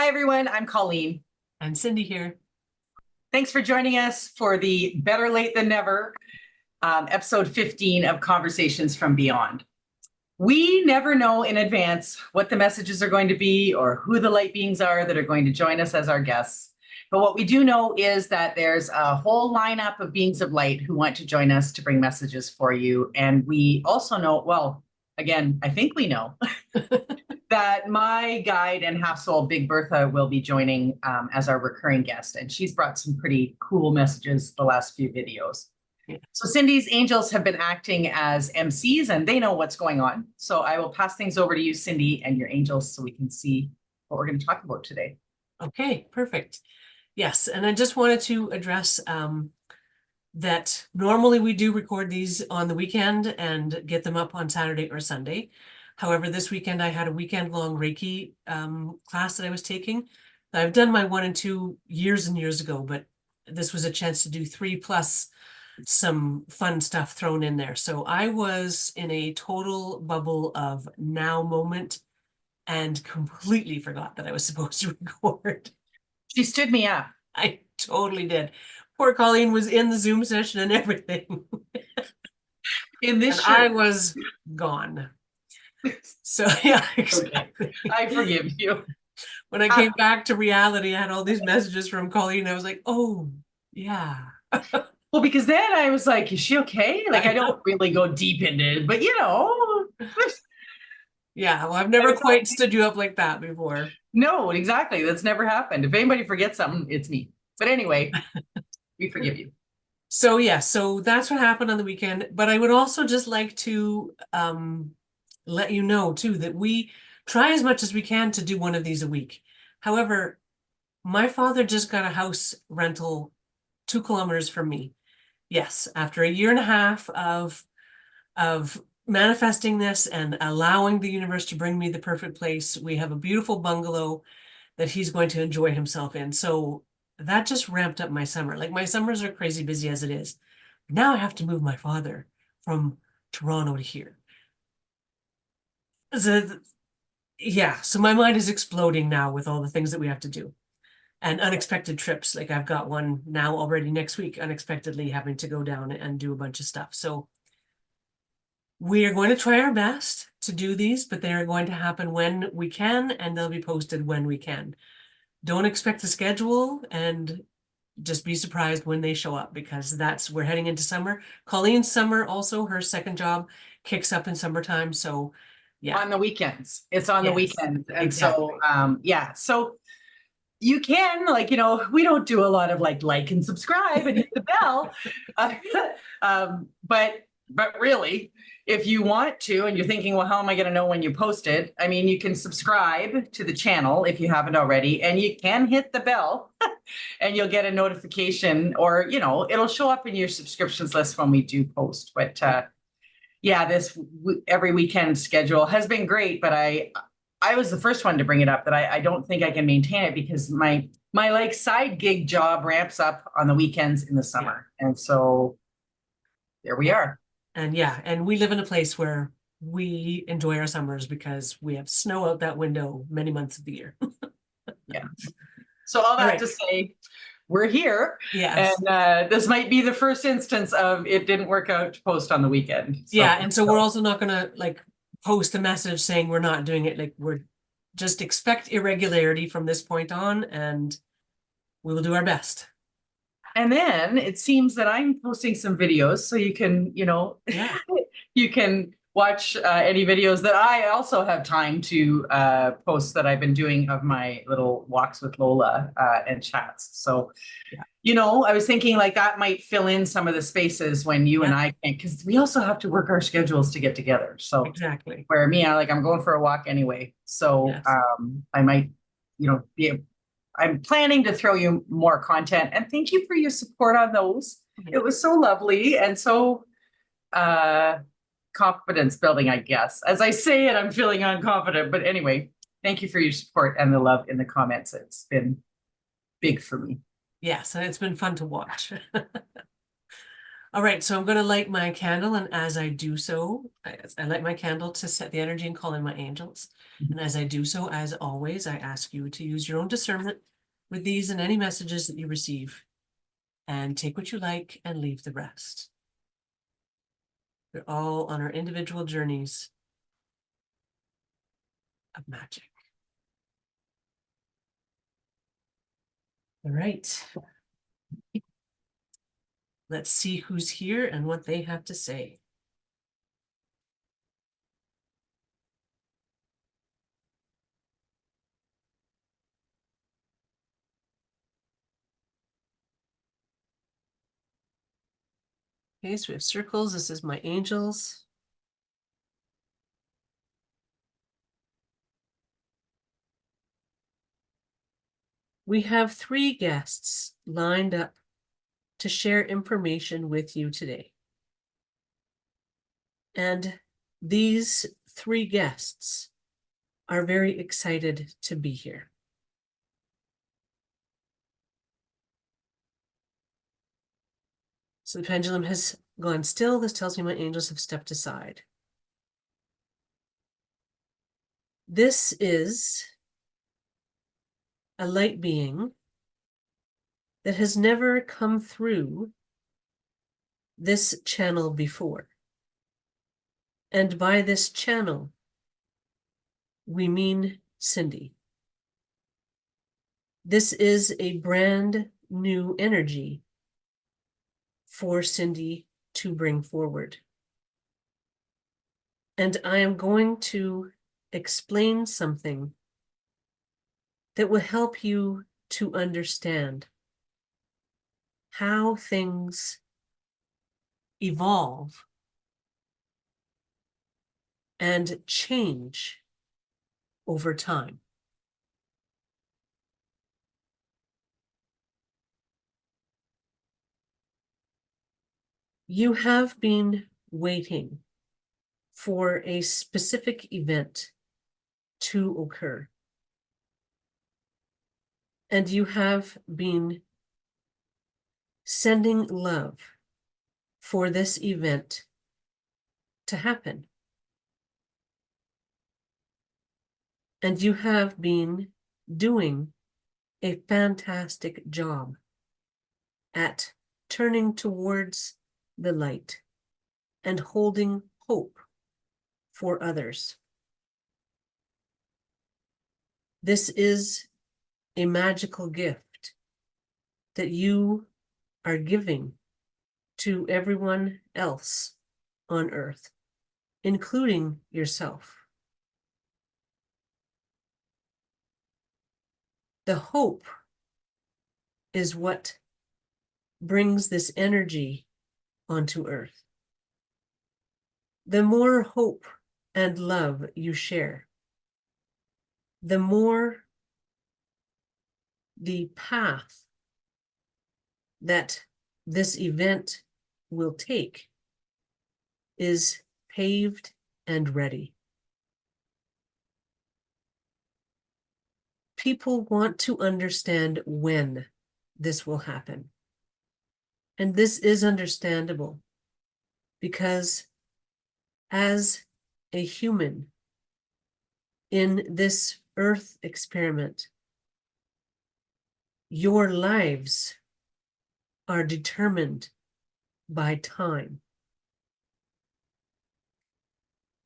Hi, everyone. I'm Colleen. I'm Cindy here. Thanks for joining us for the Better Late Than Never, episode 15 of Conversations from Beyond. We never know in advance what the messages are going to be or who the light beings are that are going to join us as our guests. But what we do know is that there's a whole lineup of beings of light who want to join us to bring messages for you. And we also know, well, again, I think we know that my guide and half soul, Big Birtha, will be joining as our recurring guest. And she's brought some pretty cool messages the last few videos. Yeah. So Cindy's angels have been acting as MCs and they know what's going on. So I will pass things over to you, Cindy, and your angels so we can see what we're going to talk about today. Okay, perfect. Yes, and I just wanted to address that normally we do record these on the weekend and get them up on Saturday or Sunday. However, this weekend I had a weekend-long Reiki class that I was taking. I've done my 1 and 2 years and years ago, but this was a chance to do 3 plus some fun stuff thrown in there. So I was in a total bubble of now moment and completely forgot that I was supposed to record. She stood me up. I totally did. Poor Colleen was in the Zoom session and everything. In this and shirt. I was gone. So yeah, exactly. Okay. I forgive you. When I came back to reality, I had all these messages from Colleen. I was like, oh, yeah. Well, because then I was like, is she okay? Like, I don't really go deep into it, but you know. Yeah, well, I've never quite stood you up like that before. No, exactly. That's never happened. If anybody forgets something, it's me. But anyway, we forgive you. So yeah, so that's what happened on the weekend. But I would also just like to let you know too that we try as much as we can to do one of these a week. However, my father just got a house rental 2 kilometers from me. Yes, after a year and a half of manifesting this and allowing the universe to bring me the perfect place, we have a beautiful bungalow that he's going to enjoy himself in. So that just ramped up my summer. Like, my summers are crazy busy as it is. Now I have to move my father from Toronto to here. So, yeah, so my mind is exploding now with all the things that we have to do. And unexpected trips. Like, I've got one now already next week, unexpectedly having to go down and do a bunch of stuff. So we are going to try our best to do these, but they are going to happen when we can, and they'll be posted when we can. Don't expect a schedule, and just be surprised when they show up, because we're heading into summer. Colleen's summer also, her second job kicks up in summertime. So yeah. On the weekends. It's on the weekends. And exactly. So, yeah. So you can, like, you know, we don't do a lot of like and subscribe and hit the bell. But really, if you want to, and you're thinking, well, how am I going to know when you post it? I mean, you can subscribe to the channel if you haven't already, and you can hit the bell and you'll get a notification, or, you know, it'll show up in your subscriptions list when we do post. But yeah, this every weekend schedule has been great, but I was the first one to bring it up that I don't think I can maintain it, because my like side gig job ramps up on the weekends in the summer. Yeah. And so there we are. And yeah, and we live in a place where we enjoy our summers because we have snow out that window many months of the year. Yeah. So all that to say, we're here. Yes. And this might be the first instance of it didn't work out to post on the weekend. So, yeah. And so we're also not going to like post a message saying we're not doing it. Like, we're just expect irregularity from this point on, and we will do our best. And then it seems that I'm posting some videos, so you can, you know, yeah. you can watch any videos that I also have time to post that I've been doing of my little walks with Lola and chats. So, yeah. You know, I was thinking like that might fill in some of the spaces when you and I can't, because we also have to work our schedules to get together. So exactly. Where me, I'm going for a walk anyway. So I might, you know, I'm planning to throw you more content, and thank you for your support on those. It was so lovely and so confidence building, I guess. As I say it, I'm feeling unconfident, but anyway, thank you for your support and the love in the comments. It's been big for me. Yes, and it's been fun to watch. All right, so I'm going to light my candle, and as I do so, I light my candle to set the energy and call in my angels. And as I do so, as always, I ask you to use your own discernment with these and any messages that you receive, and take what you like and leave the rest. We're all on our individual journeys of magic. All right. Let's see who's here and what they have to say. Okay, so we have circles. This is my angels. We have 3 guests lined up to share information with you today. And these 3 guests are very excited to be here. So the pendulum has gone still. This tells me my angels have stepped aside. This is a light being that has never come through this channel before. And by this channel, we mean Cindy. This is a brand new energy for Cindy to bring forward. And I am going to explain something that will help you to understand how things evolve and change over time. You have been waiting for a specific event to occur. And you have been sending love for this event to happen. And you have been doing a fantastic job at turning towards the light and holding hope for others. This is a magical gift that you are giving to everyone else on earth, including yourself. The hope is what brings this energy onto earth. The more hope and love you share, the more the path that this event will take is paved and ready. People want to understand when this will happen. And this is understandable because as a human in this earth experiment, your lives are determined by time.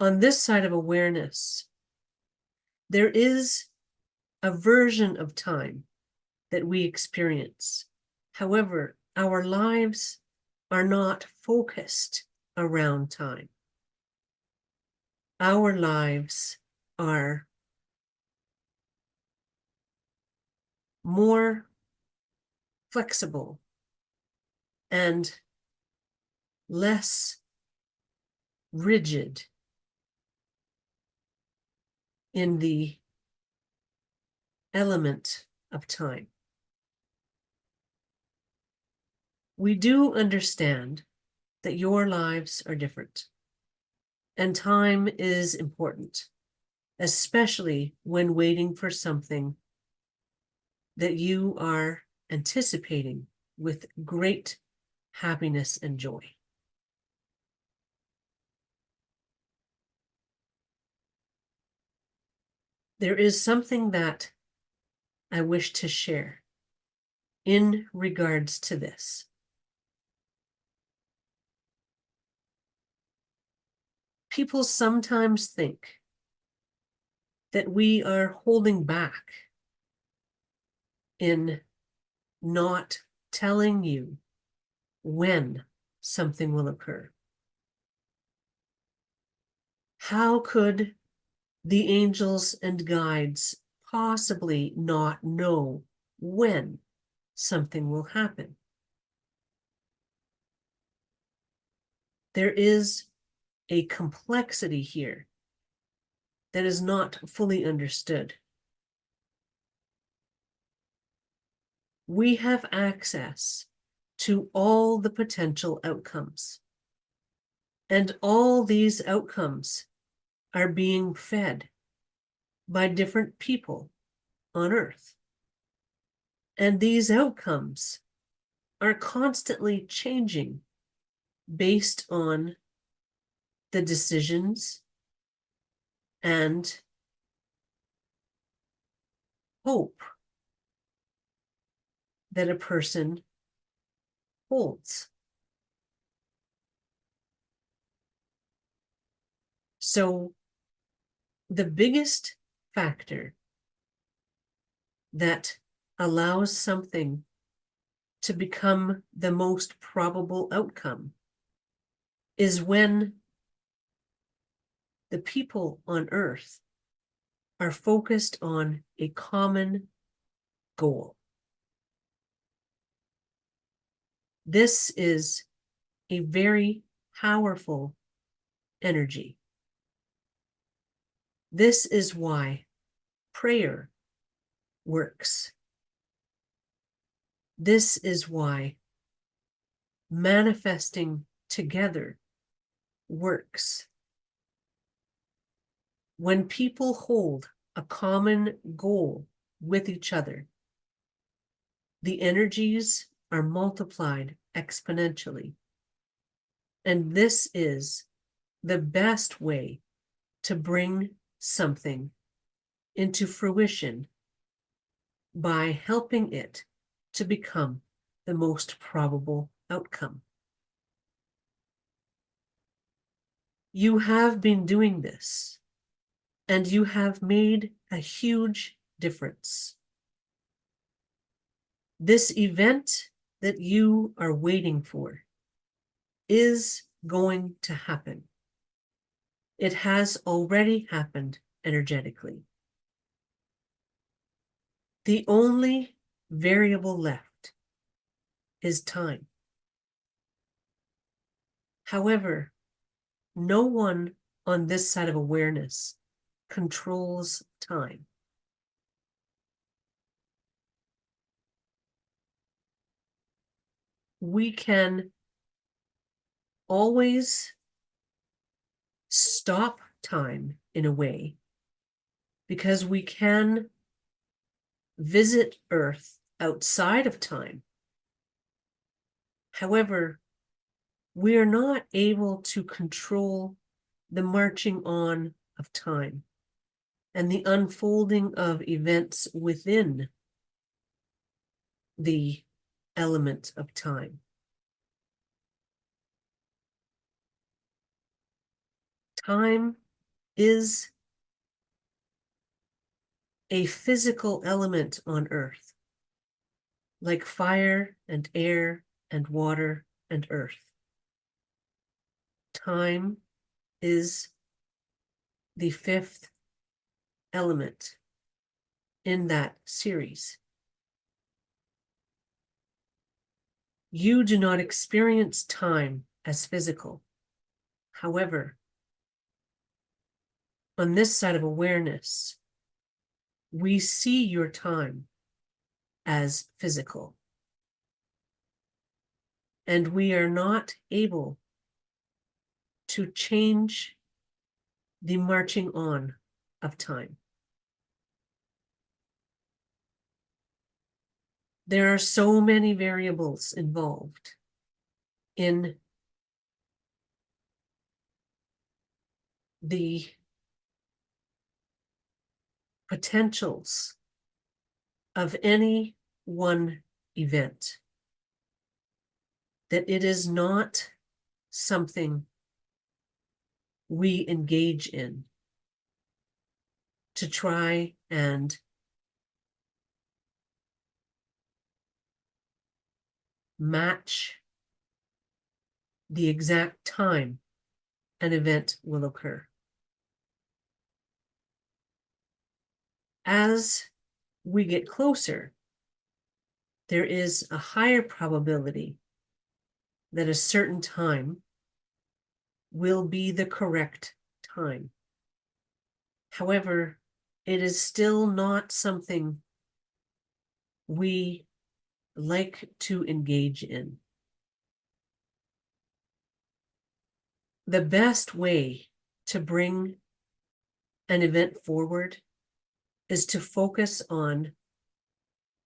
On this side of awareness, there is a version of time that we experience. However, our lives are not focused around time. Our lives are more flexible and less rigid in the element of time. We do understand that your lives are different, and time is important, especially when waiting for something that you are anticipating with great happiness and joy. there is something that I wish to share in regards to this. People sometimes think that we are holding back in not telling you when something will occur. How could the angels and guides possibly not know when something will happen? There is a complexity here that is not fully understood. We have access to all the potential outcomes, and all these outcomes are being fed by different people on Earth. And these outcomes are constantly changing based on the decisions and hope that a person holds. So the biggest factor that allows something to become the most probable outcome is when the people on Earth are focused on a common goal. This is a very powerful energy. This is why prayer works. This is why manifesting together works. When people hold a common goal with each other, the energies are multiplied exponentially. And this is the best way to bring something into fruition by helping it to become the most probable outcome. You have been doing this, and you have made a huge difference. This event that you are waiting for is going to happen. It has already happened energetically. The only variable left is time. However, no one on this side of awareness controls time. We can always stop time in a way because we can visit Earth outside of time. However, we are not able to control the marching on of time and the unfolding of events within the element of time. Time is a physical element on Earth, like fire and air and water and earth. Time is the fifth element in that series. You do not experience time as physical. However, on this side of awareness, we see your time as physical. And we are not able to change the marching on of time. There are so many variables involved in the potentials of any one event, that it is not something we engage in to try and match the exact time an event will occur. As we get closer, there is a higher probability that a certain time will be the correct time. However, it is still not something we like to engage in. The best way to bring an event forward is to focus on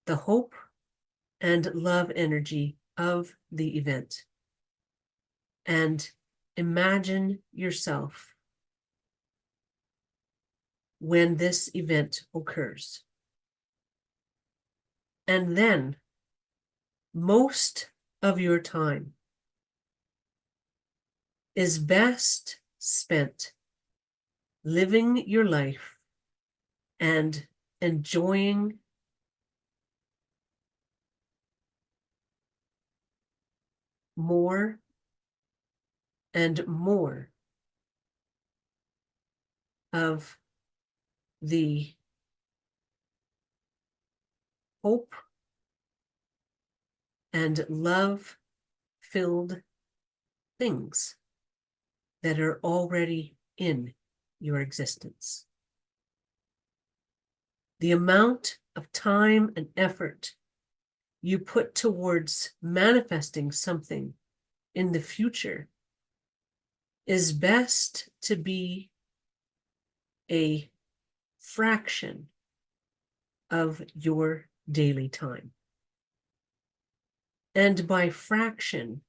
the hope and love energy of the event, and imagine yourself when this event occurs. And then most of your time is best spent living your life and enjoying more and more of the hope and love-filled things that are already in your existence. The amount of time and effort you put towards manifesting something in the future is best to be a fraction of your daily time. And by fraction,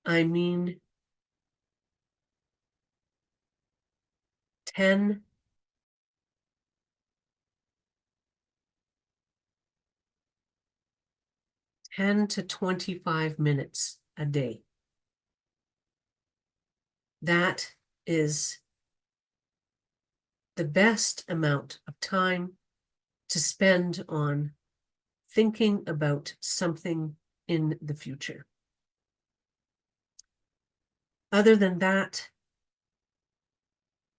I mean 10 to 25 minutes a day. That is the best amount of time to spend on thinking about something in the future. Other than that,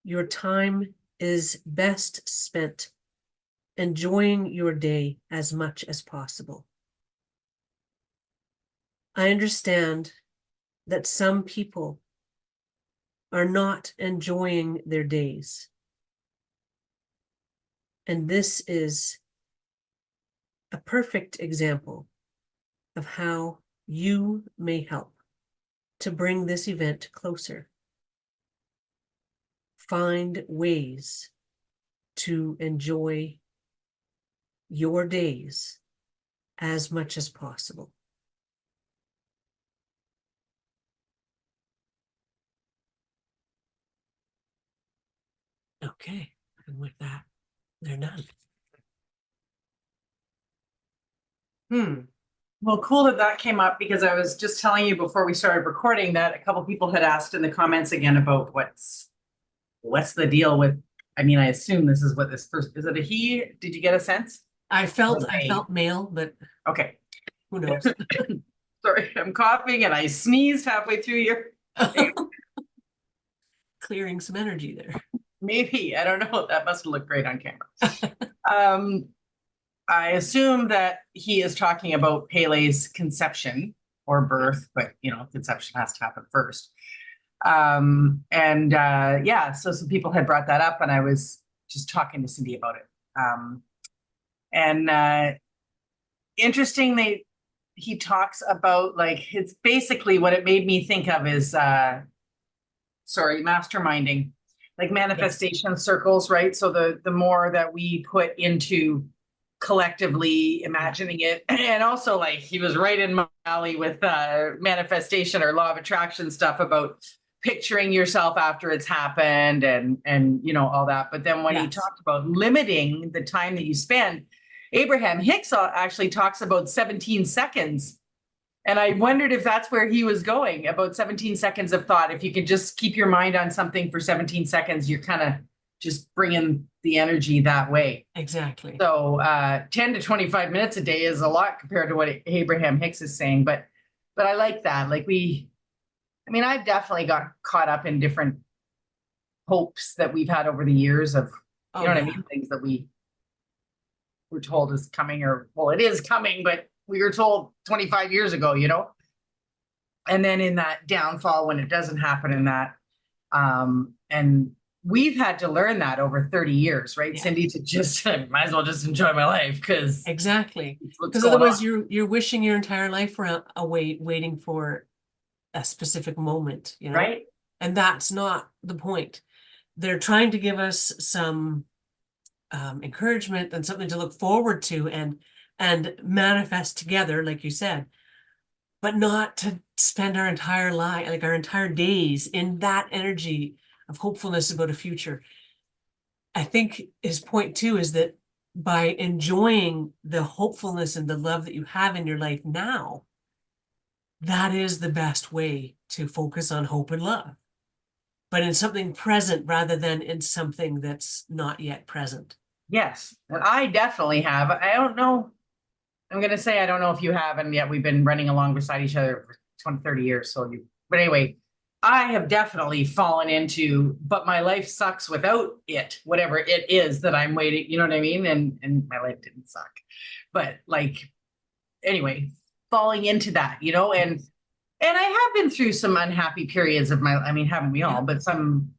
your time is best spent enjoying your day as much as possible. I understand that some people are not enjoying their days. And this is a perfect example of how you may help to bring this event closer. Find ways to enjoy your days as much as possible. Okay, and with that, they're done. Well, cool that that came up, because I was just telling you before we started recording that a couple people had asked in the comments again about what's the deal with, I mean, I assume this is what this person, is it a he? Did you get a sense? I felt male, but Okay. who knows? Sorry, I'm coughing and I sneezed halfway through here. Clearing some energy there. Maybe, I don't know. That must look great on camera. I assume that he is talking about Pele's conception or birth, but conception has to happen first. Yeah, so some people had brought that up and I was just talking to Cindy about it. Interesting, he talks about, like, it's basically what it made me think of is masterminding, like manifestation circles, right? So the more that we put into collectively imagining it, and also, like, he was right in my alley with manifestation or law of attraction stuff about picturing yourself after it's happened and you know, all that. But then when he Yes. talked about limiting the time that you spend, Abraham Hicks actually talks about 17 seconds. And I wondered if that's where he was going, about 17 seconds of thought. If you can just keep your mind on something for 17 seconds, you're kind of just bringing the energy that way. Exactly. So 10 to 25 minutes a day is a lot compared to what Abraham Hicks is saying. But I like that. Like I mean, I've definitely got caught up in different hopes that we've had over the years of, Oh, you know what I yeah. mean? Things that we were told is coming, or, well, it is coming, but we were told 25 years ago, you know? And then in that downfall when it doesn't happen in that, and we've had to learn that over 30 years, right, Yeah. Cindy, to just, might as well just enjoy my life because Exactly. what's Because going otherwise on. you're wishing your entire life away, waiting for a specific moment, you know? Right? And that's not the point. They're trying to give us some encouragement and something to look forward to and manifest together, like you said, but not to spend our entire life, like our entire days in that energy of hopefulness about a future. I think his point too is that by enjoying the hopefulness and the love that you have in your life now, that is the best way to focus on hope and love, but in something present rather than in something that's not yet present. Yes. And I definitely have. I don't know. I'm going to say I don't know if you have, and yet we've been running along beside each other for 20, 30 years. So but anyway, I have definitely fallen into, but my life sucks without it, whatever it is that I'm waiting, you know what I mean? And my life didn't suck. But like, anyway, falling into that, you know, and I have been through some unhappy periods of I mean, haven't we all, Yeah. but some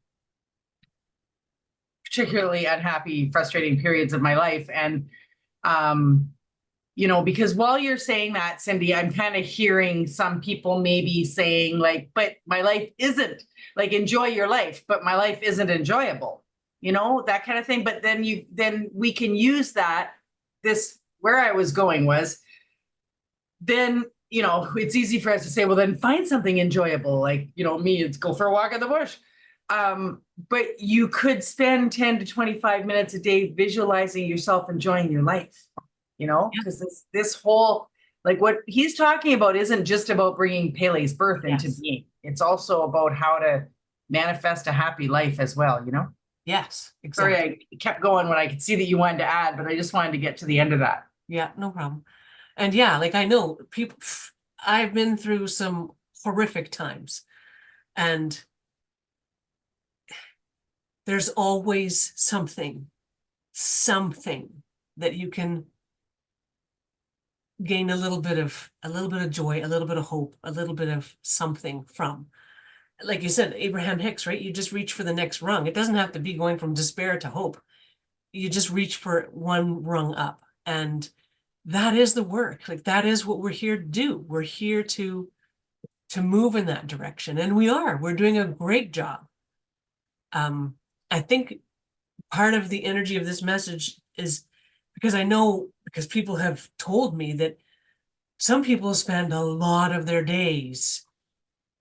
particularly unhappy, frustrating periods of my life. And you know, because while you're saying that, Cindy, I'm kind of hearing some people maybe saying like, but my life isn't, like, enjoy your life, but my life isn't enjoyable, you know, that kind of thing. But then we can use that. Where I was going was, then, you know, it's easy for us to say, well, then find something enjoyable. Like, you know, me, it's go for a walk in the bush. But you could spend 10 to 25 minutes a day visualizing yourself enjoying your life, you know, Yeah. because this whole, like, what he's talking about isn't just about bringing Pele's birth into Yes. being. It's also about how to manifest a happy life as well, you know? Yes, Sorry, exactly. I kept going when I could see that you wanted to add, but I just wanted to get to the end of that. Yeah, no problem. And yeah, like I know people, I've been through some horrific times, and there's always something that you can gain a little bit of joy, a little bit of hope, a little bit of something from. Like you said, Abraham Hicks, right? You just reach for the next rung. It doesn't have to be going from despair to hope. You just reach for one rung up. And that is the work. Like that is what we're here to do. We're here to move in that direction. And we're doing a great job. I think part of the energy of this message is because people have told me that some people spend a lot of their days,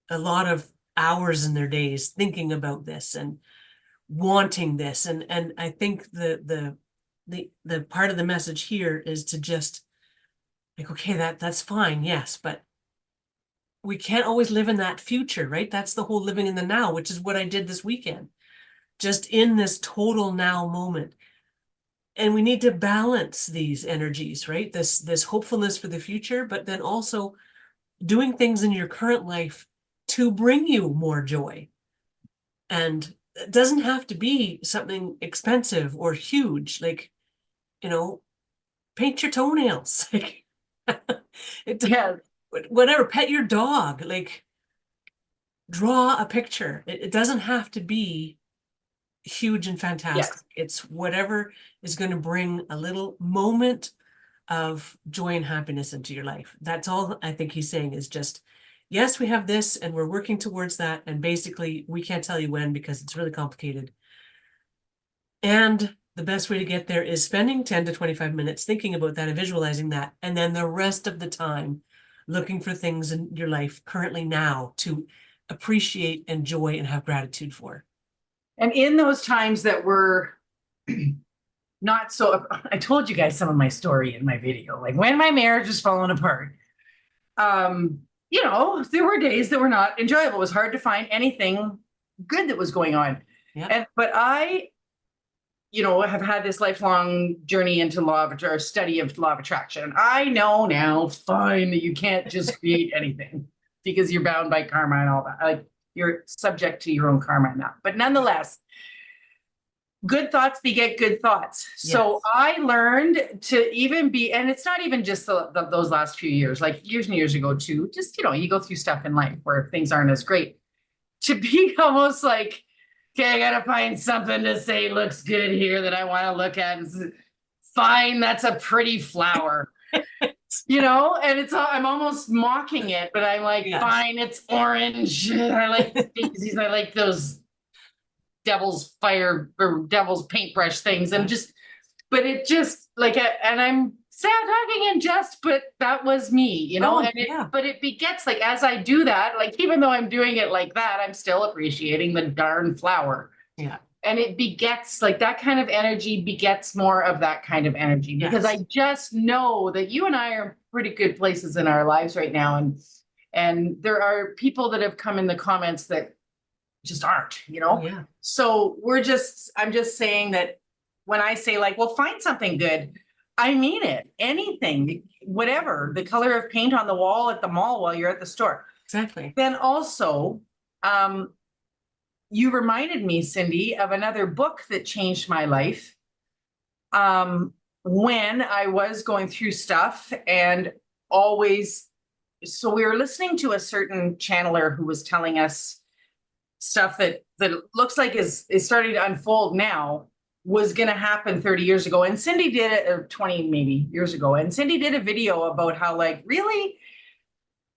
a lot of hours in their days thinking about this and wanting this. And I think the part of the message here is to just like, okay, that's fine, yes, but we can't always live in that future, right? That's the whole living in the now, which is what I did this weekend, just in this total now moment. And we need to balance these energies, right? This hopefulness for the future, but then also doing things in your current life to bring you more joy. And it doesn't have to be something expensive or huge, like, you know, paint your toenails, like Yeah. whatever, pet your dog, like draw a picture. It doesn't have to be huge and fantastic. Yes. It's whatever is going to bring a little moment of joy and happiness into your life. That's all I think he's saying is just, yes, we have this and we're working towards that. And basically, we can't tell you when because it's really complicated. And the best way to get there is spending 10 to 25 minutes thinking about that and visualizing that. And then the rest of the time, looking for things in your life currently now to appreciate, enjoy, and have gratitude for. And in those times that were not so, I told you guys some of my story in my video, like when my marriage was falling apart. You know, there were days that were not enjoyable. It was hard to find anything good that was going on. Yeah. But I, you know, have had this lifelong journey into or study of law of attraction. I know now, fine, that you can't just create anything because you're bound by karma and all that. Like you're subject to your own karma now. But nonetheless, good thoughts beget good thoughts. So Yes. I learned to even be, and it's not even just those last few years, like years and years ago too, just, you know, you go through stuff in life where things aren't as great, to be almost like, okay, I gotta find something to say looks good here that I want to look at. And fine, that's a pretty flower. You know, and I'm almost mocking it, but I'm like, Yes. fine, it's orange. I like daisies. I like those devil's fire or devil's paintbrush things. But it just like, and I'm sad talking in jest, but that was me, you know, but it begets, like, as I do that, like, even though I'm doing it like that, I'm still appreciating the darn flower. Yeah. And it begets, like, that kind of energy begets more of that kind of energy, because I just know that you and I are in pretty good places in our lives right now. And there are people that have come in the comments that just aren't, you know? Yeah. So I'm just saying that when I say, like, well, find something good, I mean it. Anything, whatever, the color of paint on the wall at the mall while you're at the store. Exactly. Then also, you reminded me, Cindy, of another book that changed my life. When I was going through stuff and always, so we were listening to a certain channeler who was telling us stuff that looks like is starting to unfold now, was going to happen 30 years ago. And Cindy did it, or 20 maybe years ago. And Cindy did a video about how, like, really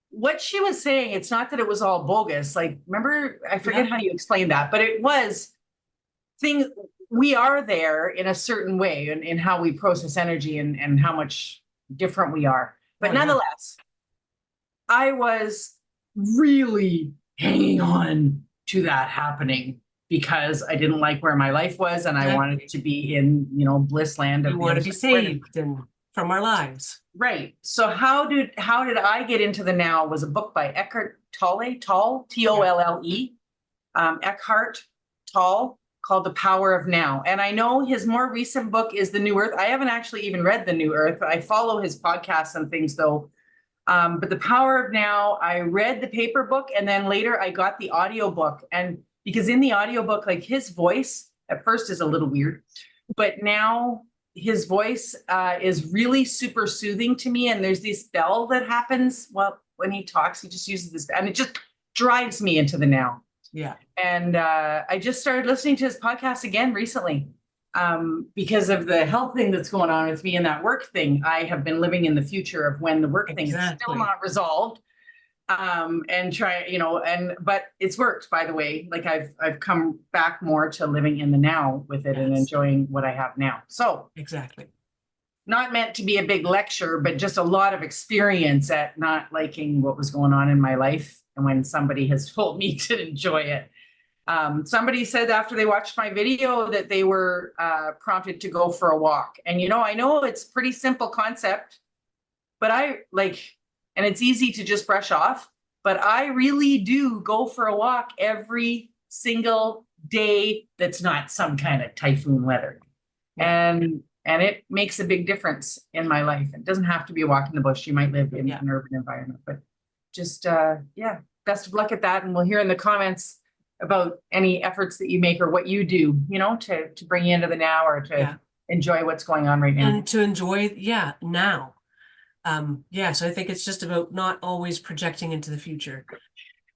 what she was saying, it's not that it was all bogus. Like, remember, I forget how you explained that, but it was things, we are there in a certain way in how we process energy and how much different we are. But nonetheless, I was really hanging on to that happening because I didn't like where my life was, and I wanted to be in, you know, bliss land. We want to be saved and from our lives. Right. So how did I get into the now was a book by Eckhart Tolle, Tolle, Eckhart Tolle, called The Power of Now. And I know his more recent book is The New Earth. I haven't actually even read The New Earth. I follow his podcasts and things though. But The Power of Now, I read the paper book, and then later I got the audio book. And because in the audiobook, like, his voice at first is a little weird, but now his voice is really super soothing to me. And there's this bell that happens when he talks, he just uses this, and it just drives me into the now. Yeah. And I just started listening to his podcast again recently because of the health thing that's going on with me and that work thing. I have been living in the future of when the work thing is still not resolved. And try, you know, but it's worked, by the way. Like, I've come back more to living in the now with it and enjoying what I have now. So exactly, not meant to be a big lecture, but just a lot of experience at not liking what was going on in my life. And when somebody has told me to enjoy it, somebody said after they watched my video that they were prompted to go for a walk. And, you know, I know it's pretty simple concept, but and it's easy to just brush off, but I really do go for a walk every single day that's not some kind of typhoon weather. And it makes a big difference in my life. It doesn't have to be a walk in the bush. You might live in an urban environment, but just, best of luck at that. And we'll hear in the comments about any efforts that you make or what you do, you know, to bring you into the now, or to enjoy what's going on right now. And to enjoy, now. So I think it's just about not always projecting into the future.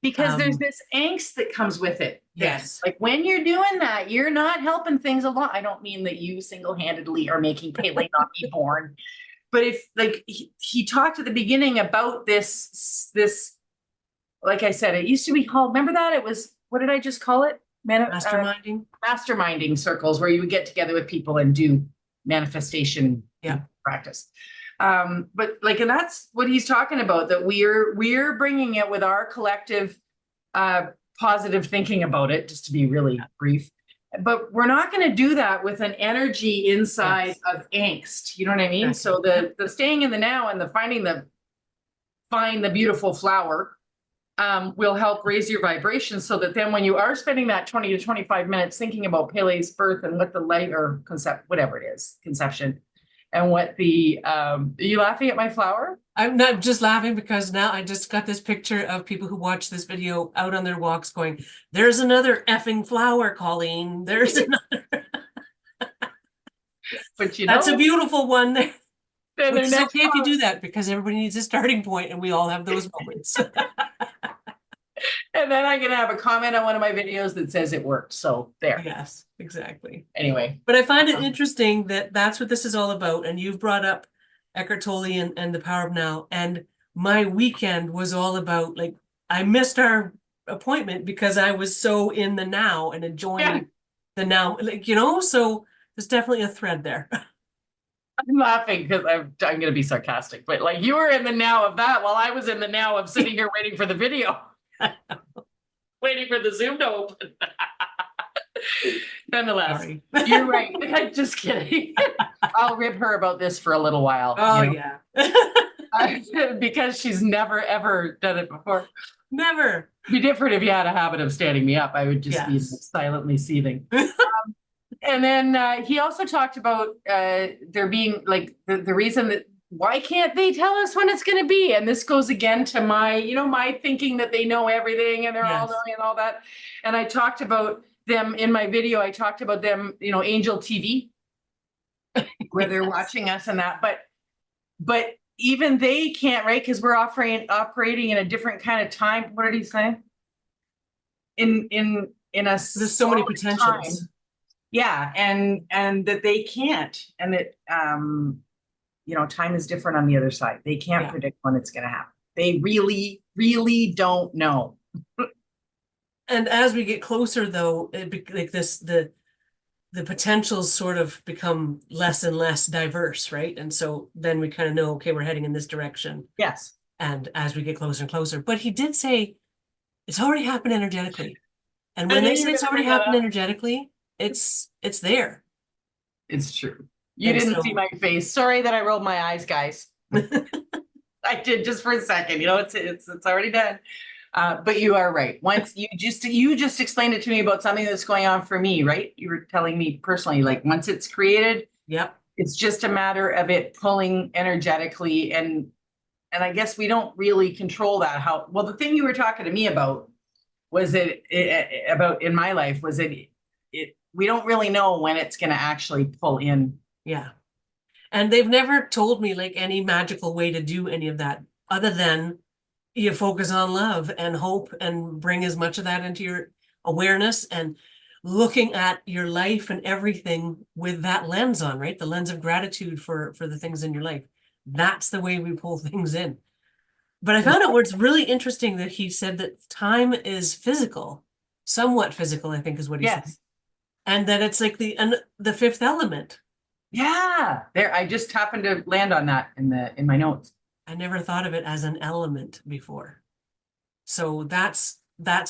Because there's this angst that comes with it. Yes. Like, when you're doing that, you're not helping things along. I don't mean that you single-handedly are making Pele not be born. But if, like, he talked at the beginning about this, like I said, it used to be called, remember that? It was, what did I just call it? Masterminding? Masterminding circles, where you would get together with people and do manifestation practice. But like, and that's what he's talking about, that we're bringing it with our collective positive thinking about it, just to be really brief. But we're not going to do that with an energy inside Yes. of angst. You know what I mean? Exactly. So the staying in the now and the find the beautiful flower will help raise your vibration, so that then when you are spending that 20 to 25 minutes thinking about Pele's birth and what the light or whatever it is, conception, and what the are you laughing at my flower? I'm not just laughing because now I just got this picture of people who watch this video out on their walks going, there's another effing flower, Colleen. There's another. But you That's know, a beautiful one there. then Which their is next okay if you do that, because everybody needs a starting point and we all have those moments. and then I'm gonna have a comment on one of my videos that says it worked. So there. Yes, exactly. Anyway, But I find it interesting that that's what this is all about. And you've brought up Eckhart Tolle and the power of now. And my weekend was all about, like, I missed our appointment because I was so in the now and enjoying the now, like, so there's definitely a thread there. I'm laughing because I'm going to be sarcastic, but like you were in the now of that while I was in the now of sitting here waiting for the video, waiting for the Zoom to open. Nonetheless, Sorry. you're right. I'm just kidding. I'll rib her about this for a little while. Oh, you know? yeah. Because she's never, ever done it before. Never. It'd be different if you had a habit of standing me up. I would just be Yes. silently seething. And then he also talked about there being like the reason that why can't they tell us when it's going to be? And this goes again to my, my thinking that they know everything and they're all Yes. knowing and all that. And I talked about them in my video. I talked about them, Angel TV, where they're watching us and that. But even they can't, right? Because we're operating in a different kind of time. What did he say? In a There's so many solid potentials. time. Yeah, and that they can't, and that time is different on the other side. They can't predict when it's going to happen. They really, really don't know. And as we get closer, though, like this, the potentials sort of become less and less diverse, right? And so then we kind of know, okay, we're heading in this direction. Yes. And as we get closer and closer, but he did say it's already happened energetically. And when they say it's already happened energetically, it's there. It's true. You didn't see my face. Sorry that I rolled my eyes, guys. I did just for a second. It's already done. But you are right. Once you just explained it to me about something that's going on for me, right? You were telling me personally, like once it's created, yep, it's just a matter of it pulling energetically, and I guess we don't really control that. The thing you were talking to me about was about in my life was it we don't really know when it's going to actually pull in. Yeah. And they've never told me like any magical way to do any of that other than you focus on love and hope and bring as much of that into your awareness and looking at your life and everything with that lens on, right? The lens of gratitude for the things in your life. That's the way we pull things in. But I found out what's really interesting that he said that time is physical, somewhat physical, I think is what he said. And that it's like the fifth element. Yeah, there. I just happened to land on that in my notes. I never thought of it as an element before. So that's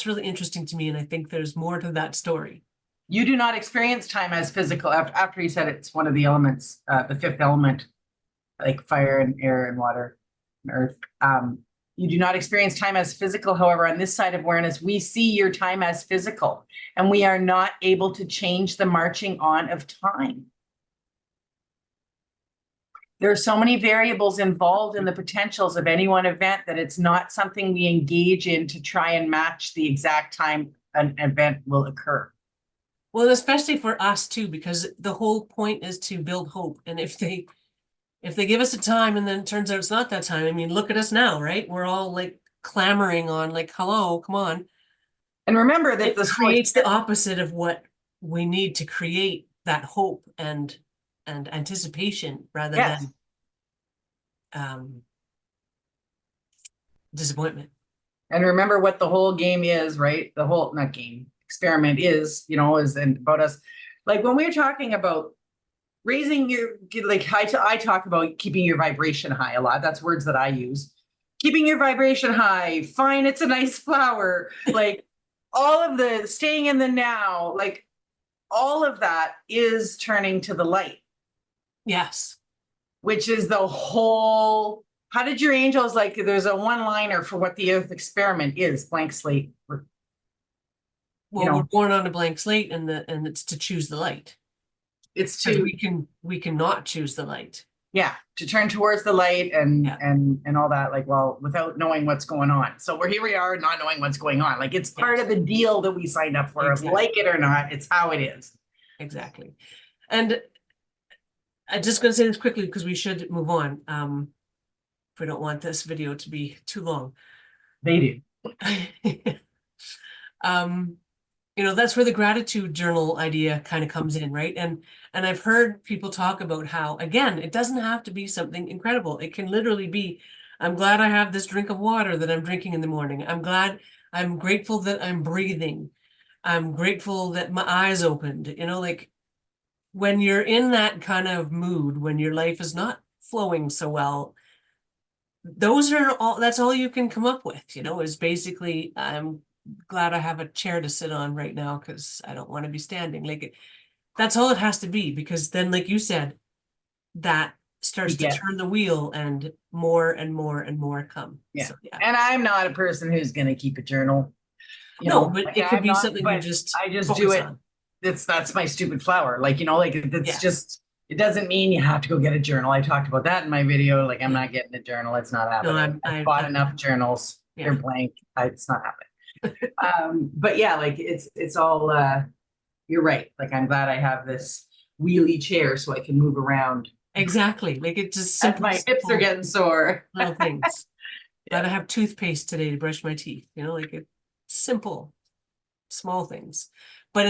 really interesting to me, and I think there's more to that story. You do not experience time as physical after he said it's one of the elements, the fifth element, like fire and air and water and earth. You do not experience time as physical. However, on this side of awareness, we see your time as physical, and we are not able to change the marching on of time. There are so many variables involved in the potentials of any one event that it's not something we engage in to try and match the exact time an event will occur. Well, especially for us too, because the whole point is to build hope. And if they give us a time and then it turns out it's not that time, I mean, look at us now, right? We're all like clamoring on like, hello, come on. And remember that this creates the opposite of what we need to create that hope and anticipation rather than disappointment. And remember what the whole game is, right? The whole, not game, experiment is about us. Like when we're talking about raising your, like I talk about keeping your vibration high a lot. That's words that I use. keeping your vibration high, fine, it's a nice flower, like all of the staying in the now, like all of that is turning to the light, Yes. which is the whole, how did your angels, like there's a one-liner for what the earth experiment is, blank slate. Well, we're born on a blank slate, and it's to choose the light. It's 'Cause to, we cannot choose the light. yeah, to turn towards the light and Yeah. and all that, like, well, without knowing what's going on. So here we are not knowing what's going on. Like it's part of the deal that we signed up for. Exactly. Like it or not, it's how it is. Exactly. And I'm just going to say this quickly because we should move on. If we don't want this video to be too long. They do. You know, that's where the gratitude journal idea kind of comes in, right? And I've heard people talk about how, again, it doesn't have to be something incredible. It can literally be, I'm glad I have this drink of water that I'm drinking in the morning. I'm grateful that I'm breathing. I'm grateful that my eyes opened. You know, like when you're in that kind of mood, when your life is not flowing so well, that's all you can come up with, you know, is basically, I'm glad I have a chair to sit on right now because I don't want to be standing. Like that's all it has to be, because then, like you said, that starts to turn the wheel and more and more and more come. Yeah. So, yeah. And I'm not a person who's going to keep a journal. You No, know, but like, it could I'm be not, something you just I just do focus it. on. That's my stupid flower. Like, you know, like it's Yes. just, it doesn't mean you have to go get a journal. I talked about that in my video. Like, I'm Yeah. not getting a journal. It's not No, happening. I bought enough journals. Yeah. They're blank. It's not happening. But yeah, like it's all, you're right. Like, I'm glad I have this wheelie chair so I can move around. Exactly. Like it just As my hips are getting sore. little things. Yeah. Gotta have toothpaste today to brush my teeth, you know, like it's simple, small things. But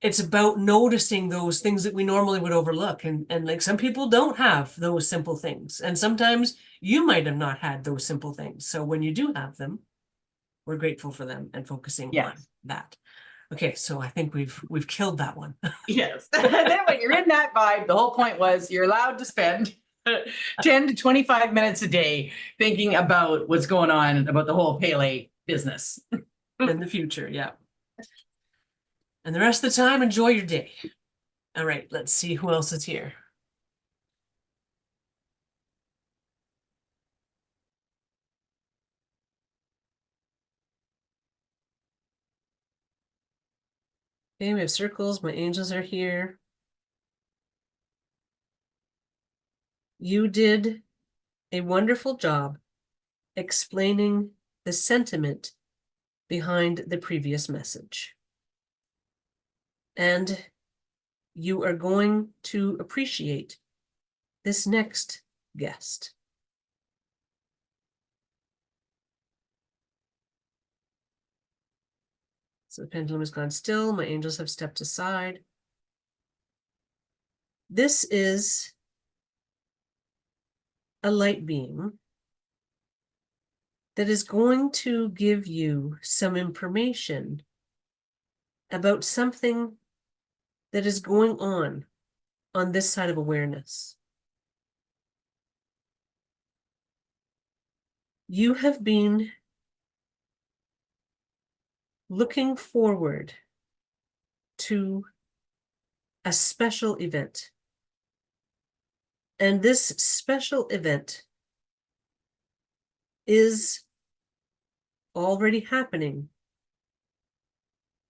it's about noticing those things that we normally would overlook. And like some people don't have those simple things. And sometimes you might have not had those simple things. So when you do have them, we're grateful for them and focusing on that. Okay, so I think we've killed that one. Yes. Then when you're in that vibe, the whole point was you're allowed to spend 10 to 25 minutes a day thinking about what's going on about the whole Pele business. In the future, yeah. And the rest of the time, enjoy your day. All right, let's see who else is here. Okay, we have circles. My angels are here. You did a wonderful job explaining the sentiment behind the previous message. And you are going to appreciate this next guest. So the pendulum has gone still. My angels have stepped aside. This is a light being that is going to give you some information about something that is going on this side of awareness. You have been looking forward to a special event. And this special event is already happening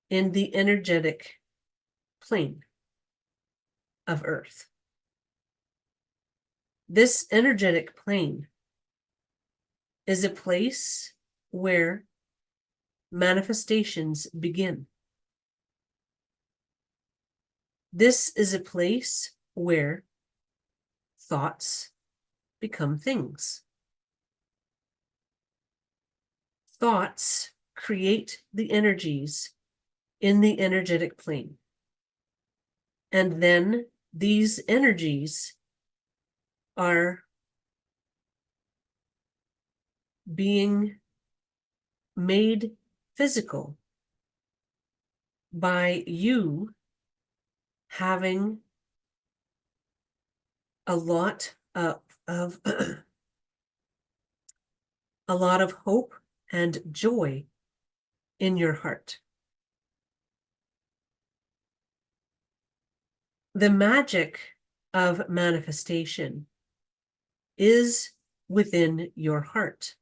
in the energetic plane of Earth. This energetic plane is a place where manifestations begin. This is a place where thoughts become things. Thoughts create the energies in the energetic plane. And then these energies are being made physical by you having a lot of a lot of hope and joy in your heart. The magic of manifestation is within your heart.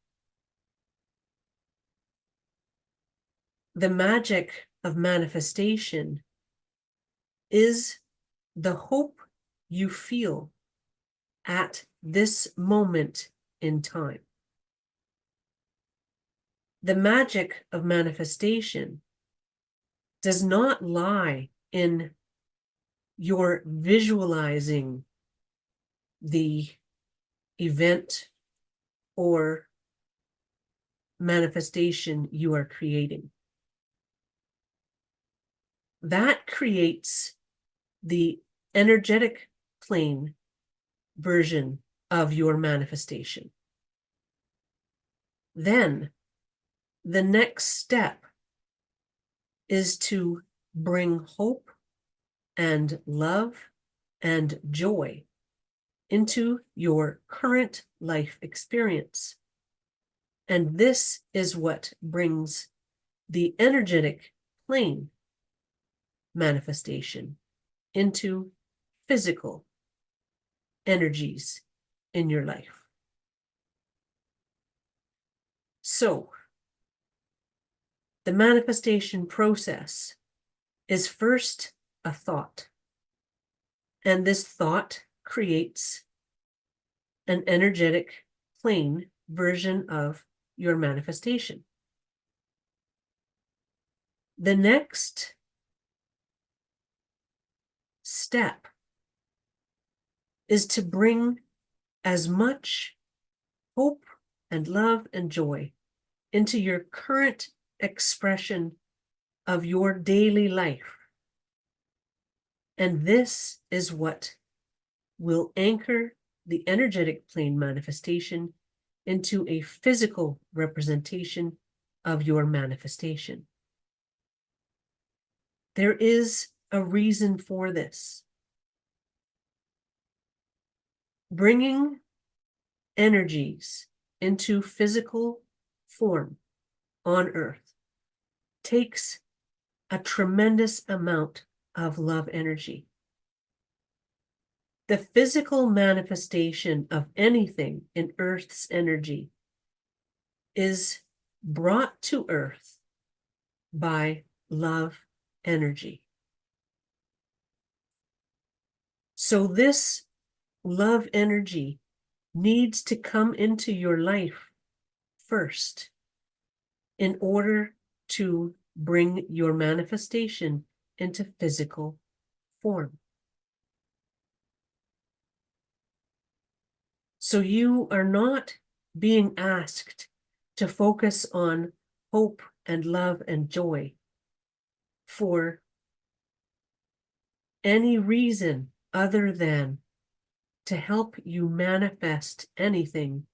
The magic of manifestation is the hope you feel at this moment in time. The magic of manifestation does not lie in your visualizing the event or manifestation you are creating. That creates the energetic plane version of your manifestation. Then the next step is to bring hope and love and joy into your current life experience. And this is what brings the energetic plane manifestation into physical energies in your life. So, the manifestation process is first a thought, and this thought creates an energetic plane version of your manifestation. The next step is to bring as much hope and love and joy into your current expression of your daily life. And this is what will anchor the energetic plane manifestation into a physical representation of your manifestation. There is a reason for this. Bringing energies into physical form on earth takes a tremendous amount of love energy. The physical manifestation of anything in Earth's energy is brought to Earth by love energy. So this love energy needs to come into your life first in order to bring your manifestation into physical form. So you are not being asked to focus on hope and love and joy for any reason other than to help you manifest anything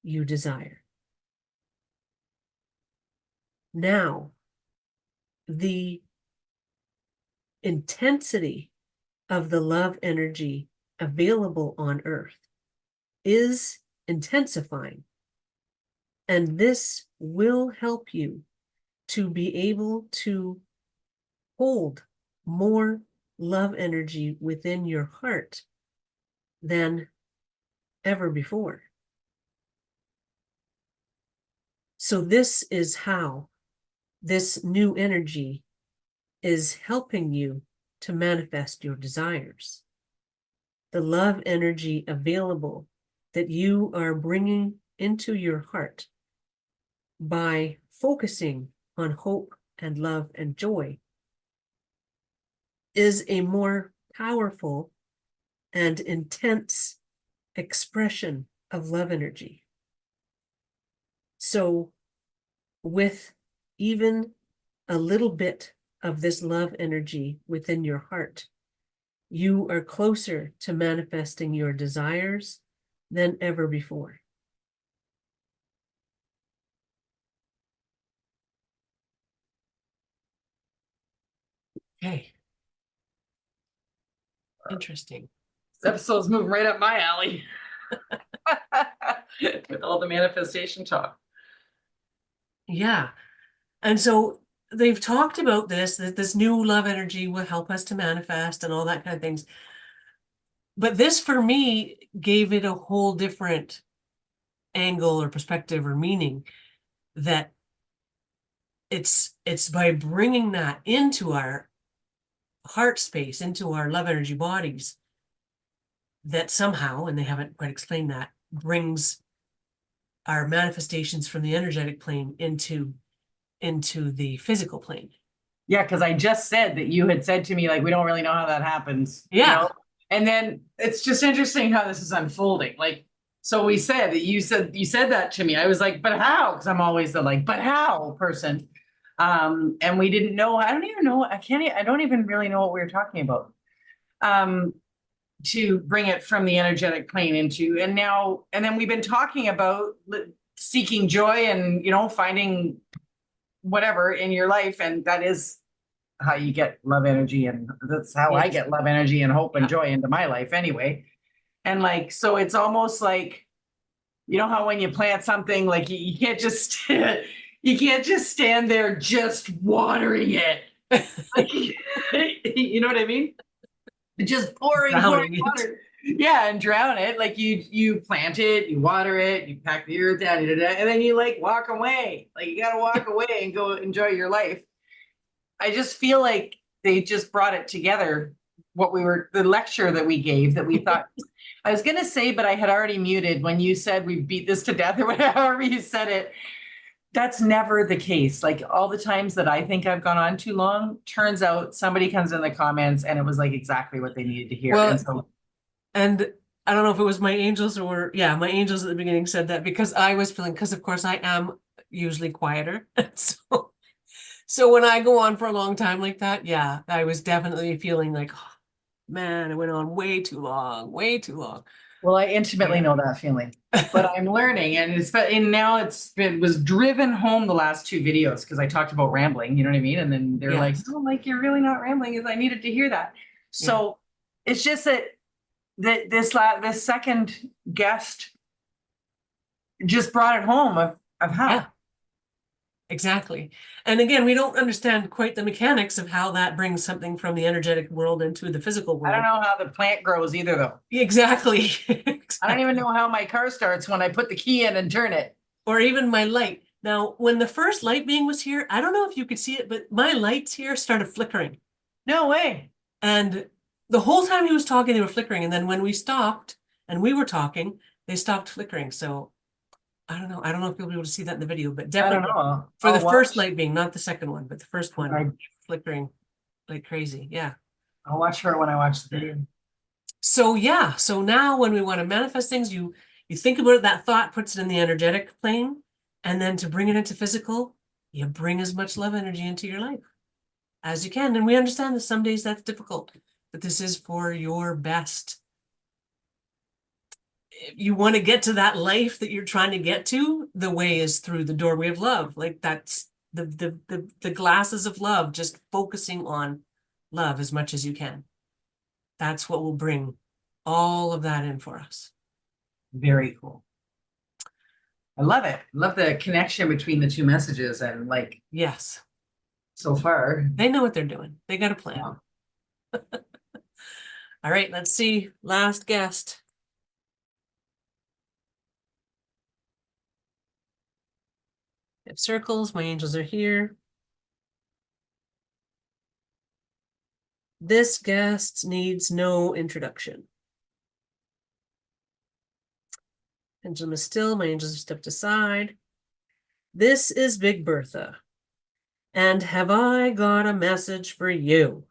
you desire. Now, the intensity of the love energy available on Earth is intensifying, and this will help you to be able to hold more love energy within your heart than ever before. So this is how this new energy is helping you to manifest your desires. The love energy available that you are bringing into your heart by focusing on hope and love and joy is a more powerful and intense expression of love energy. So with even a little bit of this love energy within your heart, you are closer to manifesting your desires than ever before. Okay. Interesting. This episode's moving right up my alley. With all the manifestation talk. Yeah. And so they've talked about this, that this new love energy will help us to manifest and all that kind of things. But this for me gave it a whole different angle or perspective or meaning, that it's by bringing that into our heart space, into our love energy bodies, that somehow, and they haven't quite explained that, brings our manifestations from the energetic plane into the physical plane. Yeah, because I just said that you had said to me, like, we don't really know how that happens, you Yeah. know? And then it's just interesting how this is unfolding. Like, so we said that you said that to me. I was like, but how? Because I'm always the like, but how person. And we didn't know, I don't even know, I don't even really know what we were talking about. To bring it from the energetic plane into, and then we've been talking about seeking joy and, you know, finding whatever in your life, and that is how you get love energy, and that's how I Yes. get love energy and hope and Yeah. joy into my life anyway. And like, so it's almost like, you know how when you plant something, like you can't just you can't just stand there just watering it. Like, you know what I mean? Just pouring Drowning it. water. Yeah, and drown it. Like you plant it, you water it, you pack the earth down, and then you like walk away. Like you gotta walk away and go enjoy your life. I just feel like they just brought it together. The lecture that we gave, that we thought, I was going to say, but I had already muted when you said we beat this to death or whatever you said it. That's never the case. Like all the times that I think I've gone on too long, turns out somebody comes in the comments and it was like exactly what they needed to hear. Well, And so, and I don't know if it was my angels or, yeah, my angels at the beginning said that, because I was feeling, because of course I am usually quieter. So when I go on for a long time like that, yeah, I was definitely feeling like, oh, man, I went on way too long, way too long. well, I intimately Yeah. know that feeling, but I'm learning, and now it was driven home the last two videos because I talked about rambling, you know what I mean? And then they're like, Yes. "Oh, like you're really not rambling," is I needed to hear that. Yeah. So it's just that this second guest just brought it home of Yeah, how. exactly. And again, we don't understand quite the mechanics of how that brings something from the energetic world into the physical I don't world. know how the plant grows either, though. Exactly. I don't even Exactly. know how my car starts when I put the key in and turn it. Or even my light. Now, when the first light being was here, I don't know if you could see it, but my lights here started flickering. No way. And the whole time he was talking, they were flickering. And then when we stopped and we were talking, they stopped flickering. So I don't know. I don't know if you'll be able to see that in the video, but I don't know. definitely for the I'll first watch. light being, not the second one, but the first one I, flickering like crazy. Yeah. I'll watch her when I watch the video. So yeah, so now when we want to manifest things, you think about it, that thought puts it in the energetic plane, and then to bring it into physical, you bring as much love energy into your life as you can. And we understand that some days that's difficult, but this is for your best. If you want to get to that life that you're trying to get to, the way is through the doorway of love. Like that's the glasses of love, just focusing on love as much as you can. That's what will bring all of that in for us. Very cool. I love it. Love the connection between the two messages, and like Yes. so far. They know what they're doing. They got a plan. Yeah. All right, let's see. Last guest. I have circles. My angels are here. This guest needs no introduction. Pendulum is still. My angels have stepped aside. This is Big Bertha. And have I got a message for you?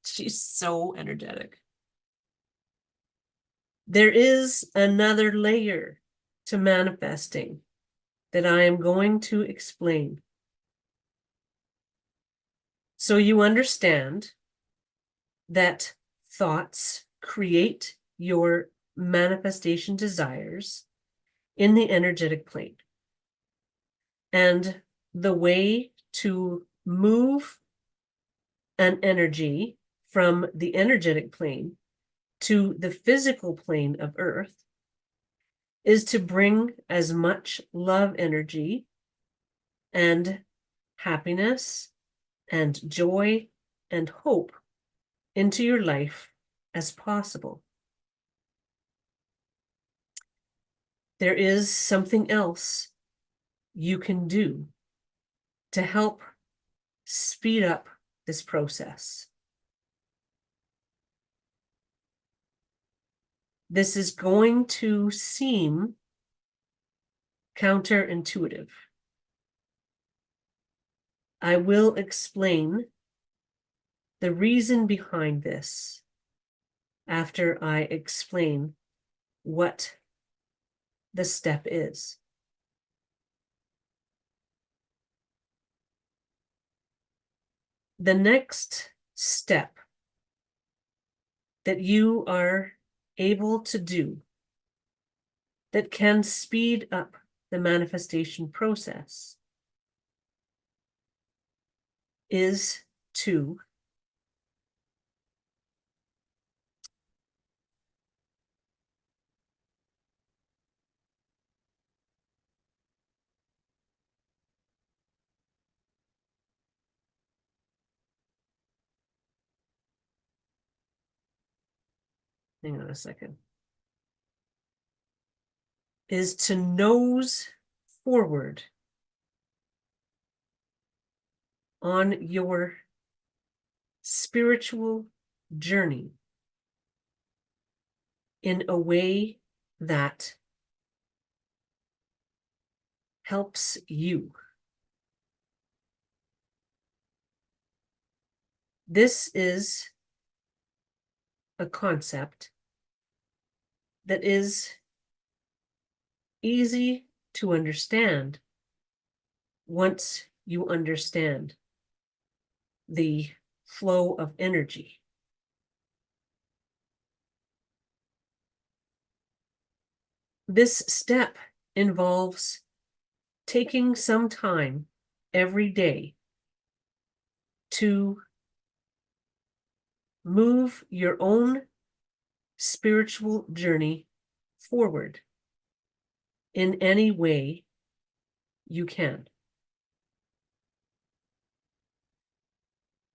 She's so energetic. There is another layer to manifesting that I am going to explain. So you understand that thoughts create your manifestation desires in the energetic plane. And the way to move an energy from the energetic plane to the physical plane of Earth is to bring as much love energy and happiness and joy and hope into your life as possible. There is something else you can do to help speed up this process. This is going to seem counterintuitive. I will explain the reason behind this after I explain what the step is. The next step that you are able to do that can speed up the manifestation process is to hang on a second, is to nose forward on your spiritual journey in a way that helps you. This is a concept that is easy to understand once you understand the flow of energy. This step involves taking some time every day to move your own spiritual journey forward in any way you can.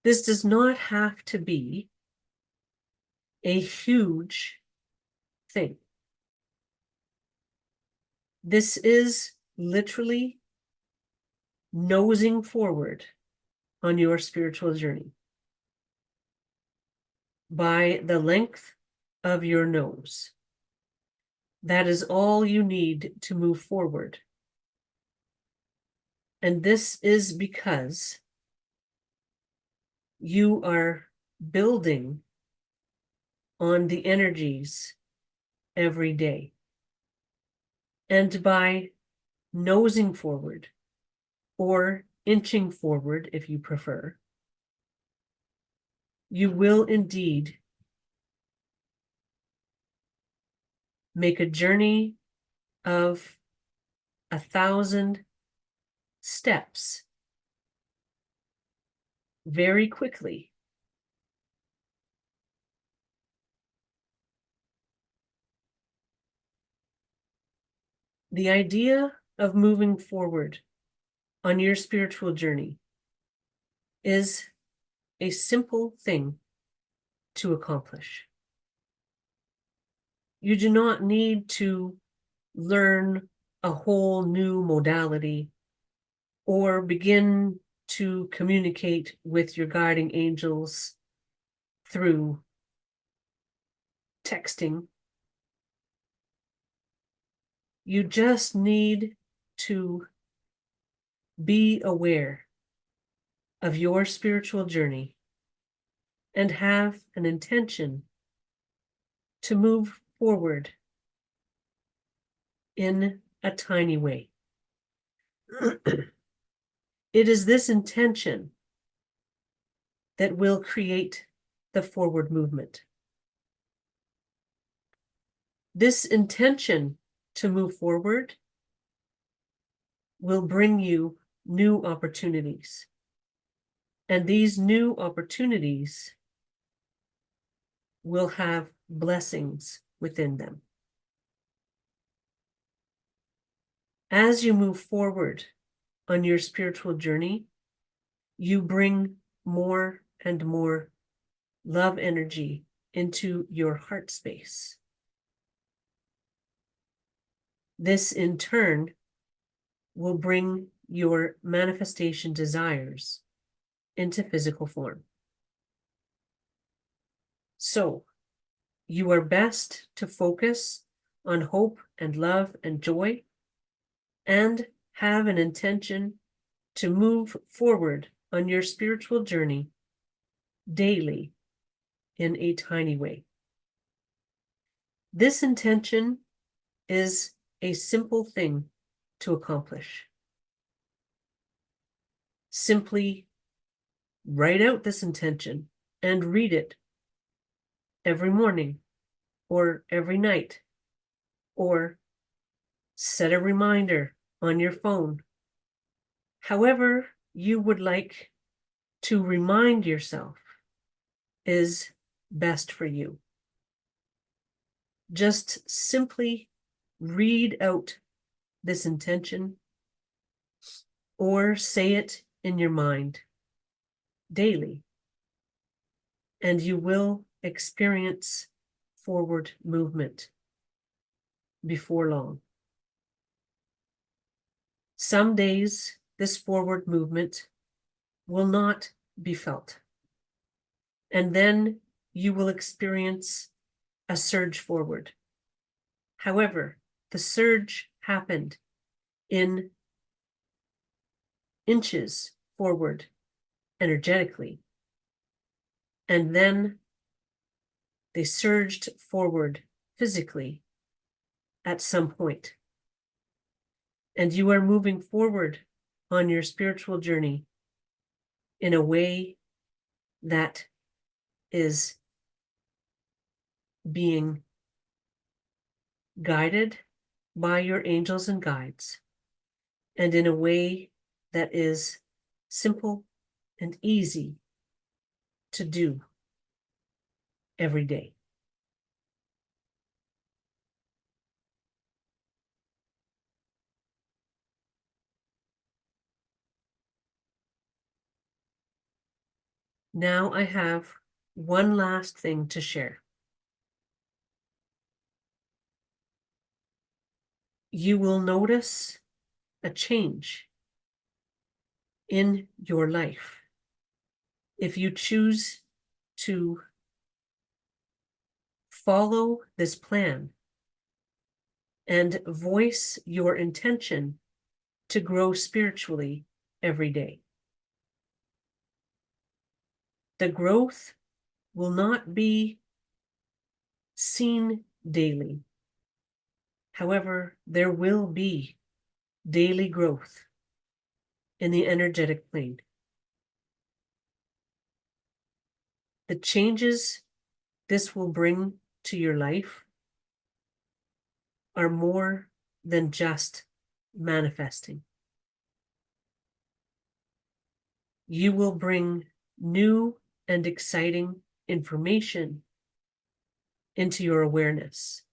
This does not have to be a huge thing. This is literally nosing forward on your spiritual journey by the length of your nose. That is all you need to move forward. And this is because you are building on the energies every day. And by nosing forward, or inching forward if you prefer, you will indeed make a journey of 1,000 steps very quickly. The idea of moving forward on your spiritual journey is a simple thing to accomplish. You do not need to learn a whole new modality or begin to communicate with your guiding angels through texting. You just need to be aware of your spiritual journey and have an intention to move forward in a tiny way. It is this intention that will create the forward movement. This intention to move forward will bring you new opportunities. And these new opportunities will have blessings within them. As you move forward on your spiritual journey, you bring more and more love energy into your heart space. This in turn will bring your manifestation desires into physical form. So, you are best to focus on hope and love and joy, and have an intention to move forward on your spiritual journey daily in a tiny way. This intention is a simple thing to accomplish. Simply write out this intention and read it every morning or every night, or set a reminder on your phone. However you would like to remind yourself is best for you. Just simply read out this intention or say it in your mind daily, and you will experience forward movement before long. Some days this forward movement will not be felt, and then you will experience a surge forward. However, the surge happened in inches forward energetically, and then they surged forward physically at some point. And you are moving forward on your spiritual journey in a way that is being guided by your angels and guides, and in a way that is simple and easy to do every day. Now I have one last thing to share. You will notice a change in your life if you choose to follow this plan and voice your intention to grow spiritually every day. The growth will not be seen daily. However, there will be daily growth in the energetic plane. The changes this will bring to your life are more than just manifesting. You will bring new and exciting information into your awareness,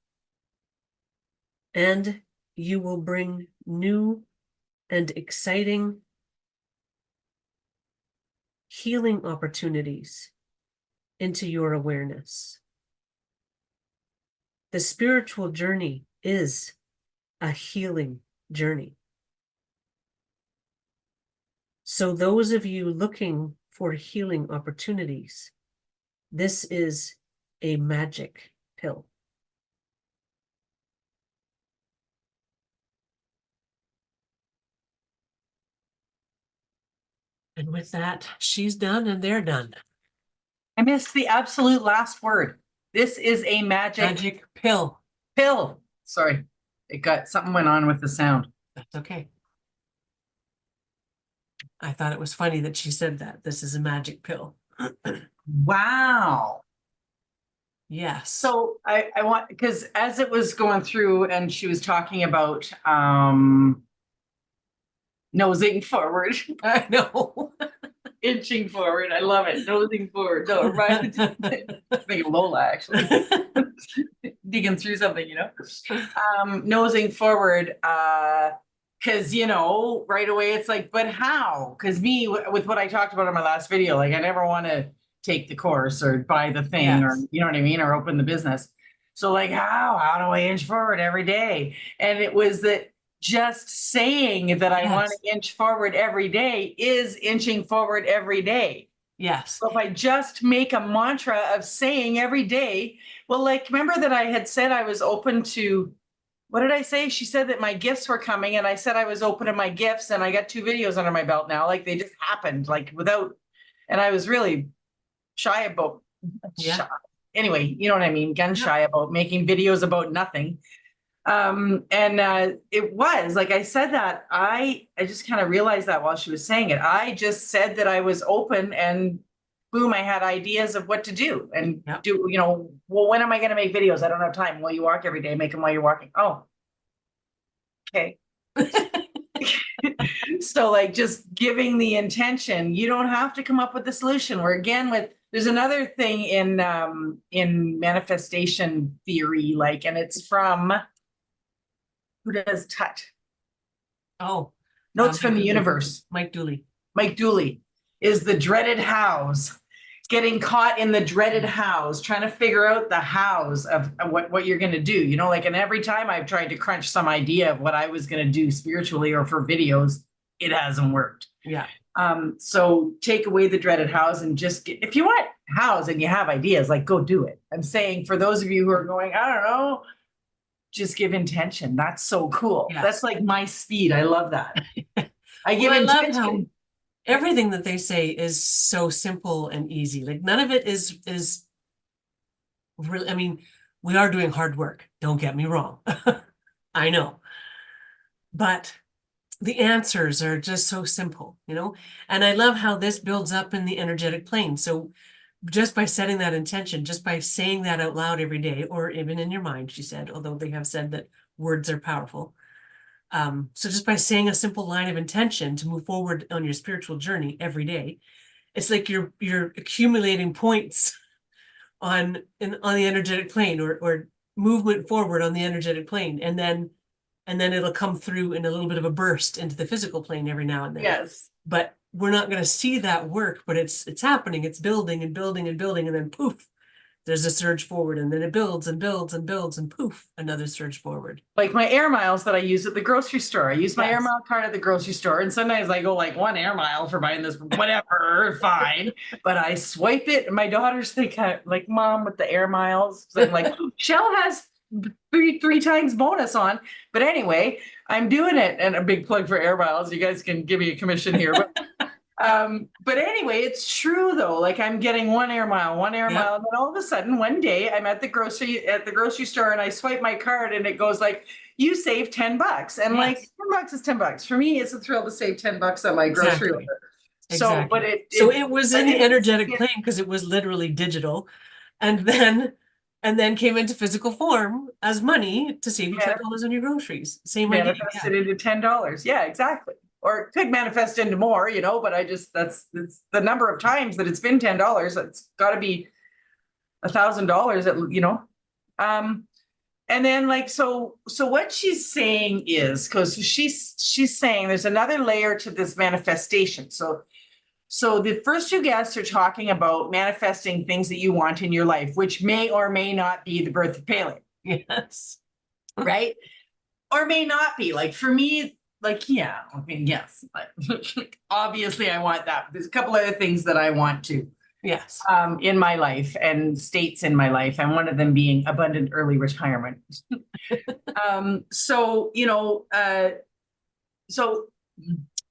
and you will bring new and exciting healing opportunities into your awareness. The spiritual journey is a healing journey. So those of you looking for healing opportunities, this is a magic pill. And with that, she's done and they're done. I missed the absolute last word. This is a Magic pill. pill. Sorry, something went on with the sound. That's okay. I thought it was funny that she said that. This is a magic pill. Wow. Yes. So I want, because as it was going through and she was talking about nosing forward, I know. inching forward. I love it. Nosing forward. No, right. Thinking Lola actually. Digging through something, nosing forward. Cause right away it's like, but how? Cause me with what I talked about in my last video, like I never want to take the course or buy the thing or Yes. you know what I mean, or open the business. So like how do I inch forward every day? And it was that just saying that I want Yes. to inch forward every day is inching forward every day. Yes. So if I just make a mantra of saying every day, well, like remember that I had said I was open to, what did I say? She said that my gifts were coming and I said I was open to my gifts and I got 2 videos under my belt now. Like they just happened like without, and I was really shy about, Yeah. shy. Anyway, you know what I mean? Gun shy about making videos about nothing. It was like I said that I just kind of realized that while she was saying it. I just said that I was open and boom, I had ideas of what to do and Yep. do, well, when am I going to make videos? I don't have time. Well, you walk every day, make them while you're walking. Oh, okay. So like just giving the intention, you don't have to come up with the solution. We're again there's another thing in manifestation theory, like, and it's from, who does Tut? Oh, Notes from Mike the Dooley. Universe. Mike Dooley. Mike Dooley is the dreaded hows. Getting caught in the dreaded hows, trying to figure out the hows of what you're going to do. Like, and every time I've tried to crunch some idea of what I was going to do spiritually or for videos, it hasn't worked. Yeah. So take away the dreaded hows and just get, if you want hows and you have ideas, like go do it. I'm saying for those of you who are going, I don't know, just give intention. That's so cool. Yes. That's like my speed. I love that. I give Well, I love intention. how everything that they say is so simple and easy. Like none of it is really, I mean, we are doing hard work. Don't get me wrong. I know. But the answers are just so simple, And I love how this builds up in the energetic plane. So just by setting that intention, just by saying that out loud every day, or even in your mind, she said, although they have said that words are powerful. So just by saying a simple line of intention to move forward on your spiritual journey every day, it's like you're accumulating points on the energetic plane or movement forward on the energetic plane, and then it'll come through in a little bit of a burst into the physical plane every now and then. Yes. But we're not going to see that work, but it's happening. It's building and building and building, and then poof, there's a surge forward, and then it builds and builds and builds, and poof, another surge forward. Like my air miles that I use at the grocery store. I use my air mile card at the grocery store, and sometimes I go like 1 air mile for buying this, whatever, fine. But I swipe it, and my daughters think like, Mom, with the air miles. So I'm like, Shell has three times bonus on. But anyway, I'm doing it, and a big plug for air miles. You guys can give me a commission here, but anyway, it's true though. Like I'm getting 1 air mile, and then all of a sudden one day I'm at the grocery store and I swipe my card and it goes like, you save $10. And like $10 is $10. For me, it's a thrill to save $10 on my grocery order. So, but it was in the energetic plane because it was literally digital, and then came into physical form as money to save you $10 on your groceries. Same idea. Manifested into $10. Yeah, exactly. Or it could manifest into more, but that's the number of times that it's been $10. It's got to be $1,000, and then like, so what she's saying is, because she's saying there's another layer to this manifestation. So the first 2 guests are talking about manifesting things that you want in your life, which may or may not be the birth of Pele. Yes. Right. Or may not be. Like for me, like, yeah, I mean, yes, but obviously I want that. There's a couple other things that I want to, yes, in my life and states in my life. And one of them being abundant early retirement.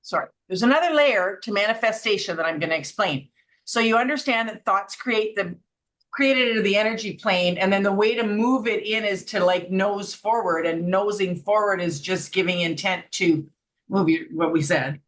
Sorry, there's another layer to manifestation that I'm going to explain. So you understand that thoughts created into the energy plane, and then the way to move it in is to like nose forward, and nosing forward is just giving intent to move what we said.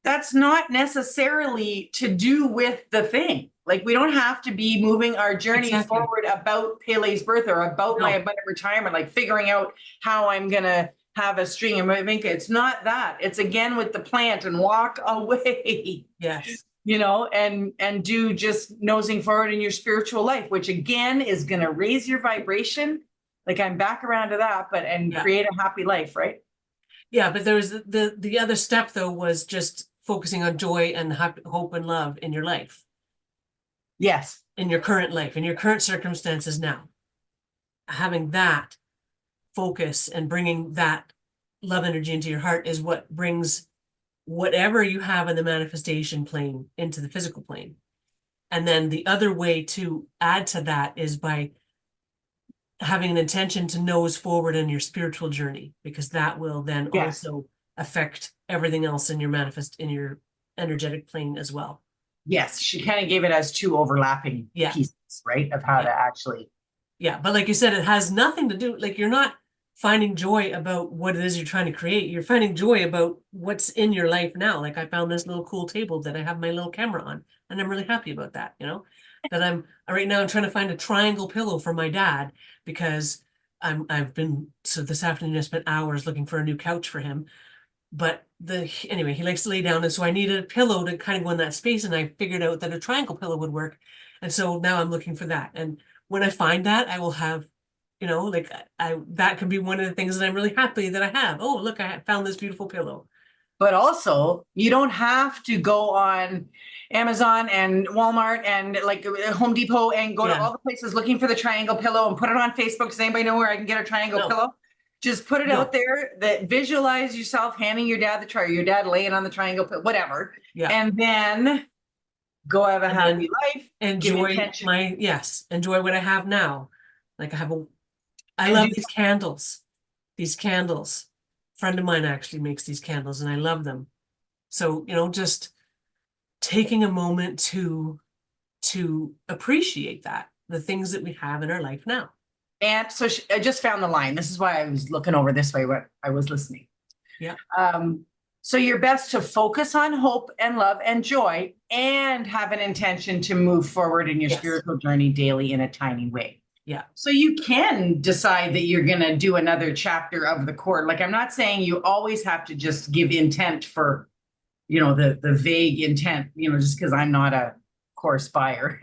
That's not necessarily to do with the thing. Like we don't have to be moving our journey forward about Pele's birth or about my abundant retirement, like figuring out how I'm going to have a string of Mavinka. It's not that. It's again with the plant and walk away. Yes. And do just nosing forward in your spiritual life, which again is going to raise your vibration. Like I'm back around to that, create a happy life, right? Yeah, but there was the other step though was just focusing on joy and hope and love in your life, Yes. in your current life, in your current circumstances now. Having that focus and bringing that love energy into your heart is what brings whatever you have in the manifestation plane into the physical plane. And then the other way to add to that is by having an intention to nose forward in your spiritual journey, because that will then Yes. also affect everything else in your energetic plane as well. Yes. She kind of gave it as two overlapping Yeah. pieces, right? Of how Yeah. to actually. Yeah. But like you said, it has nothing to do, like you're not finding joy about what it is you're trying to create. You're finding joy about what's in your life now. Like I found this little cool table that I have my little camera on, and I'm really happy about that, you know, that I'm right now I'm trying to find a triangle pillow for my dad because I've been, so this afternoon I spent hours looking for a new couch for him. But anyway, he likes to lay down, and so I needed a pillow to kind of go in that space, and I figured out that a triangle pillow would work. And so now I'm looking for that. And when I find that, I will have, you know, like I that can be one of the things that I'm really happy that I have. Oh, look, I found this beautiful pillow. But also, you don't have to go on Amazon and Walmart and like Home Depot and go to Yeah. all the places looking for the triangle pillow and put it on Facebook. Does anybody know where I can get a triangle No. pillow? Just put it No. out there, that visualize yourself handing your dad the your dad laying on the triangle pillow, whatever. Yeah. And then go have a And happy then life. Give enjoy intention. enjoy what I have now. Like I And love do these candles. These candles. A friend of mine actually makes these candles and I love them. So, you know, just taking a moment to appreciate that, the things that we have in our life now. and so I just found the line. This is why I was looking over this way when I was listening. Yeah. So you're best to focus on hope and love and joy and have an intention to move forward in your Yes. spiritual journey daily in a tiny way. Yeah. So you can decide that you're going to do another chapter of the course. Like I'm not saying you always have to just give intent for, you know, the vague intent, you know, just because I'm not a course buyer.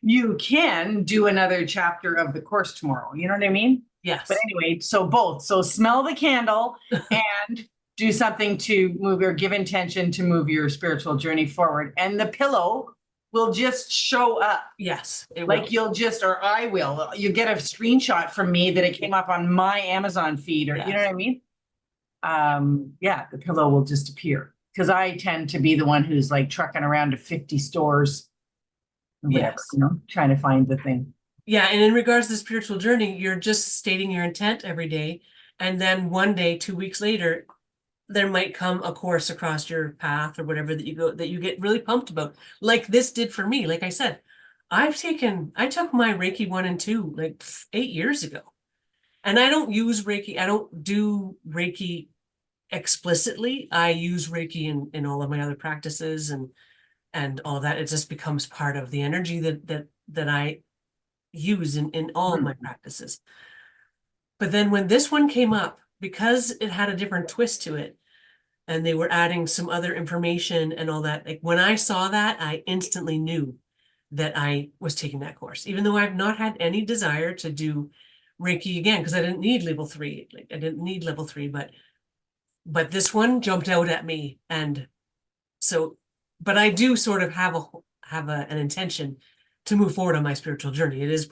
You can do another chapter of the course tomorrow. You know what I mean? Yes. But anyway, so both. So smell the candle and do something to move or give intention to move your spiritual journey forward. And the pillow will just show up. Yes, it Like will. you'll just, or I will, you get a screenshot from me that it came up on my Amazon feed, or you know Yes. what I mean? Yeah, the pillow will just appear because I tend to be the one who's like trucking around to 50 stores or whatever, Yes. you know, trying to find the thing. Yeah, and in regards to the spiritual journey, you're just stating your intent every day, and then one day, 2 weeks later, there might come a course across your path or whatever that you get really pumped about, like this did for me. Like I said, I took my Reiki 1 and 2 like 8 years ago, and I don't use Reiki. I don't do Reiki explicitly. I use Reiki in all of my other practices and all of that. It just becomes part of the energy that I use in all of my practices. But then when this one came up, because it had a different twist to it, and they were adding some other information and all that, like when I saw that, I instantly knew that I was taking that course, even though I've not had any desire to do Reiki again, because I didn't need level 3. Like I didn't need level 3, but this one jumped out at me. And so, but I do sort of have an intention to move forward on my spiritual journey. It is a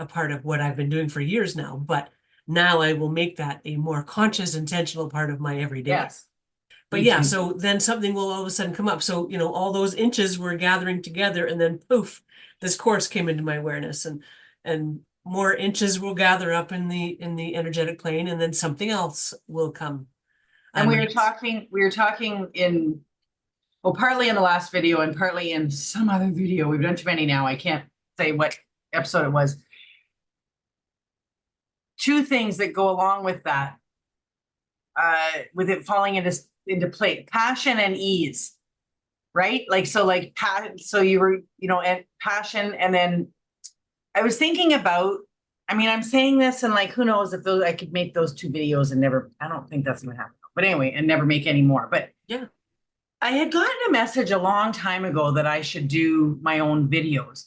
part of what I've been doing for years now, but now I will make that a more conscious, intentional part of my everyday. Yes. But yeah, so then something will all of a sudden come up. So, you know, all those inches were gathering together, and then poof, this course came into my awareness, and more inches will gather up in the energetic plane, and then something else will come. And we were talking in, well, partly in the last video and partly in some other video. We've done too many now. I can't say what episode it was. Two things that go along with that, with it falling into play: passion and ease, right? Like, so like, so you were, you know, and passion. And then I was thinking about, I mean, I'm saying this and like, who knows if I could make those two videos and never, I don't think that's going to happen. But anyway, and never make any more. But yeah, I had gotten a message a long time ago that I should do my own videos,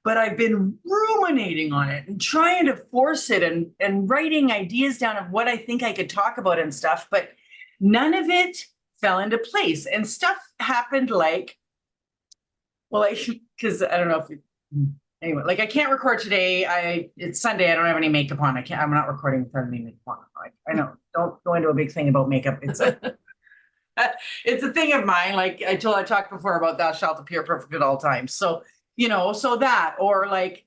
but I've been ruminating on it and trying to force it and writing ideas down of what I think I could talk about and stuff. But none of it fell into place, and stuff happened like, well, because I don't know if anyway, like I can't record today. It's Sunday. I don't have any makeup on. I'm not recording with any makeup on. Like, I know. Don't go into a big thing about makeup. It's it's a thing of mine. Like I talked before about thou shalt appear perfect at all times. So, so that, or like,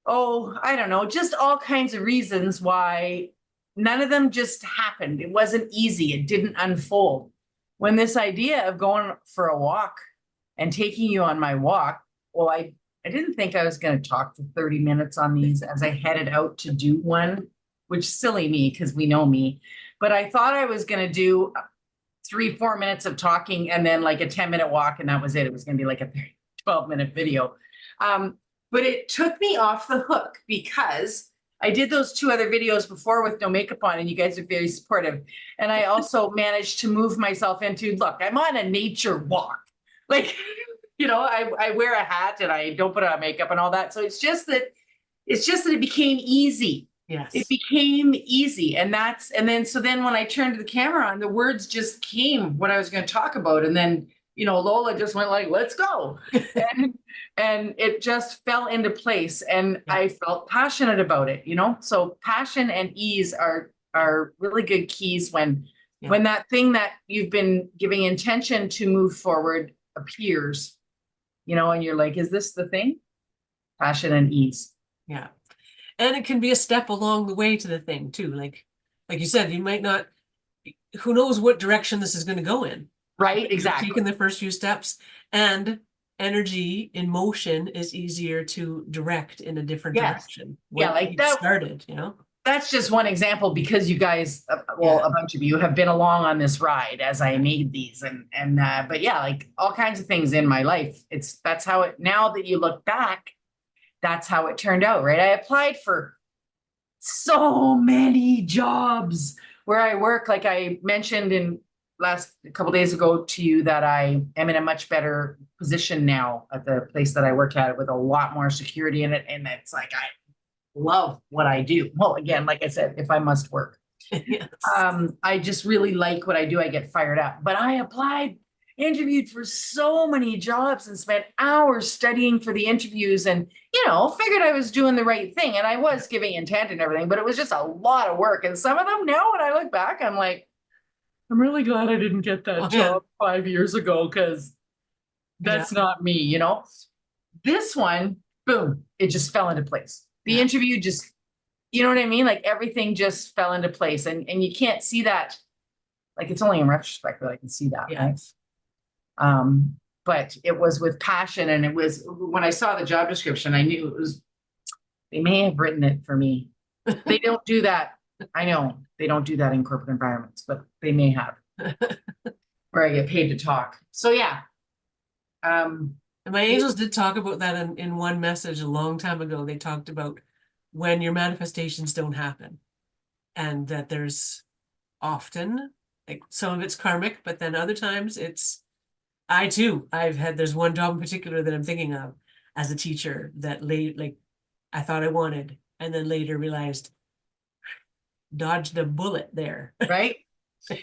oh, I don't know, just all kinds of reasons why none of them just happened. It wasn't easy. It didn't unfold. When this idea of going for a walk and taking you on my walk, well, I didn't think I was going to talk for 30 minutes on these as I headed out to do one, which silly me because we know me. But I thought I was going to do 3-4 minutes of talking and then like a 10-minute walk, and that was it. It was going to be like a 12-minute video. But it took me off the hook because I did those 2 other videos before with no makeup on, and you guys are very supportive. And I also managed to move myself into, look, I'm on a nature walk. Like, I wear a hat and I don't put on makeup and all that. So it's just that it became easy. Yes. It became easy. And then when I turned the camera on, the words just came, what I was going to talk about. And then, Lola just went like, let's go. and it just fell into place. And I felt passionate about it, so passion and ease are really good keys when that thing that you've been giving intention to move forward appears, and you're like, is this the thing? Passion and ease. Yeah. And it can be a step along the way to the thing too. Like you said, you might not, who knows what direction this is going to go in. Right, exactly. Taking the first few steps, and energy in motion is easier to direct in a different direction. Yeah, like that started, That's just one example because you guys, a bunch of you have been along on this ride as I made these, but yeah, like all kinds of things in my life. That's how it, now that you look back, that's how it turned out, right? I applied for so many jobs where I work. Like I mentioned a couple days ago to you that I am in a much better position now at the place that I work at, with a lot more security in it. And it's like, I love what I do. Well, again, like I said, if I must work, Yes. I just really like what I do. I get fired up, but I interviewed for so many jobs and spent hours studying for the interviews, and, figured I was doing the right thing. And I was giving intent and everything, but it was just a lot of work. And some of them now, when I look back, I'm like, I'm really glad I didn't get that job 5 years ago, because that's not me, This one, boom, it just fell into place. The interview just, you know what I mean? Like everything just fell into place, and you can't see that. Like it's only in retrospect that I can see that. Yes. Right? But it was with passion, and it was, when I saw the job description, I knew they may have written it for me. They don't do that. I know they don't do that in corporate environments, but they may have, where I get paid to talk. So yeah. And my angels did talk about that in one message a long time ago. They talked about when your manifestations don't happen, and that there's often, like, some of it's karmic, but then other times there's one job in particular that I'm thinking of as a teacher that I thought I wanted, and then later realized, dodged a bullet there. Right.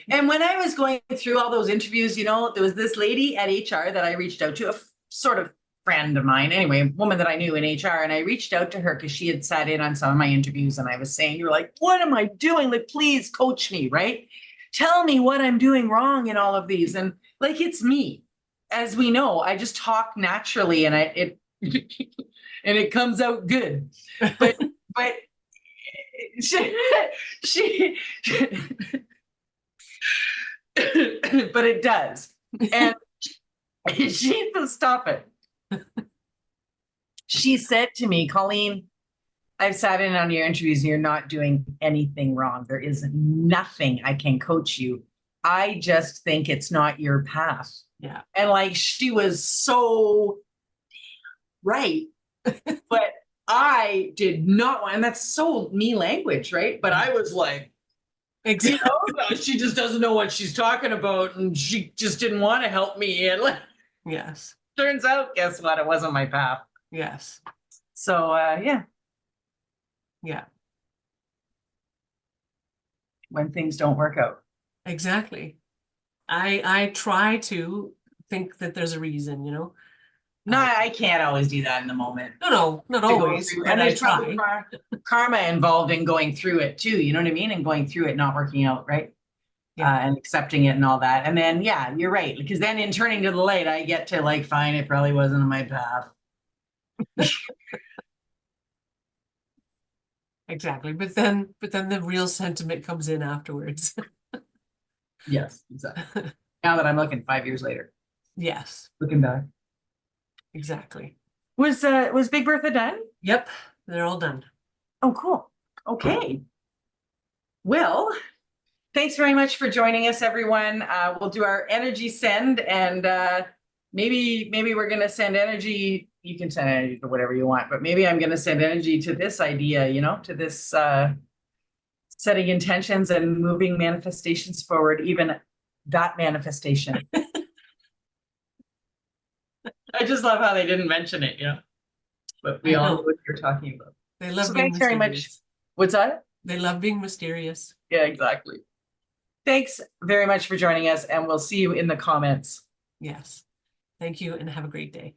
And when I was going through all those interviews, there was this lady at HR that I reached out to, a sort of friend of mine, anyway, a woman that I knew in HR. And I reached out to her because she had sat in on some of my interviews, and I was saying, you're like, what am I doing? Like, please coach me, right? Tell me what I'm doing wrong in all of these. And like, it's me. As we know, I just talk naturally, and and it comes out good. But she but it does. And she said, stop it. She said to me, Colleen, I've sat in on your interviews and you're not doing anything wrong. There is nothing I can coach you. I just think it's not your path. Yeah. And like, she was so right. But I did not want, and that's so me language, right? But I was like, exactly. She just doesn't know what she's talking about, and she just didn't want to help me. And yes, turns out, guess what? It wasn't my path. Yes. So yeah. When things don't work out. Exactly. I try to think that there's a reason, you know? No, I can't always do that in the moment. No, not To go always, through, but and I there's probably try. karma involved in going through it too, you know what I mean? And going through it, not working out, right? Yeah. And accepting it and all that. And then, yeah, you're right. Because then in turning to the light, I get to like, fine, it probably wasn't on my path. Exactly. But then the real sentiment comes in afterwards. Yes, exactly. Now that I'm looking 5 years later, Yes, looking back. exactly. Was Big Bertha done? Yep, they're all done. Oh, cool. Okay. Well, thanks very much for joining us, everyone. We'll do our energy send, and maybe we're gonna send energy. You can send energy to whatever you want, but maybe I'm gonna send energy to this idea, you know, to this setting intentions and moving manifestations forward, even that manifestation. I just love how they didn't mention it, you know, but we I all know. know what you're talking about. They love So being thanks very much. mysterious. What's that? They love being mysterious. Yeah, exactly. Thanks very much for joining us, and we'll see you in the comments. Yes. Thank you and have a great day.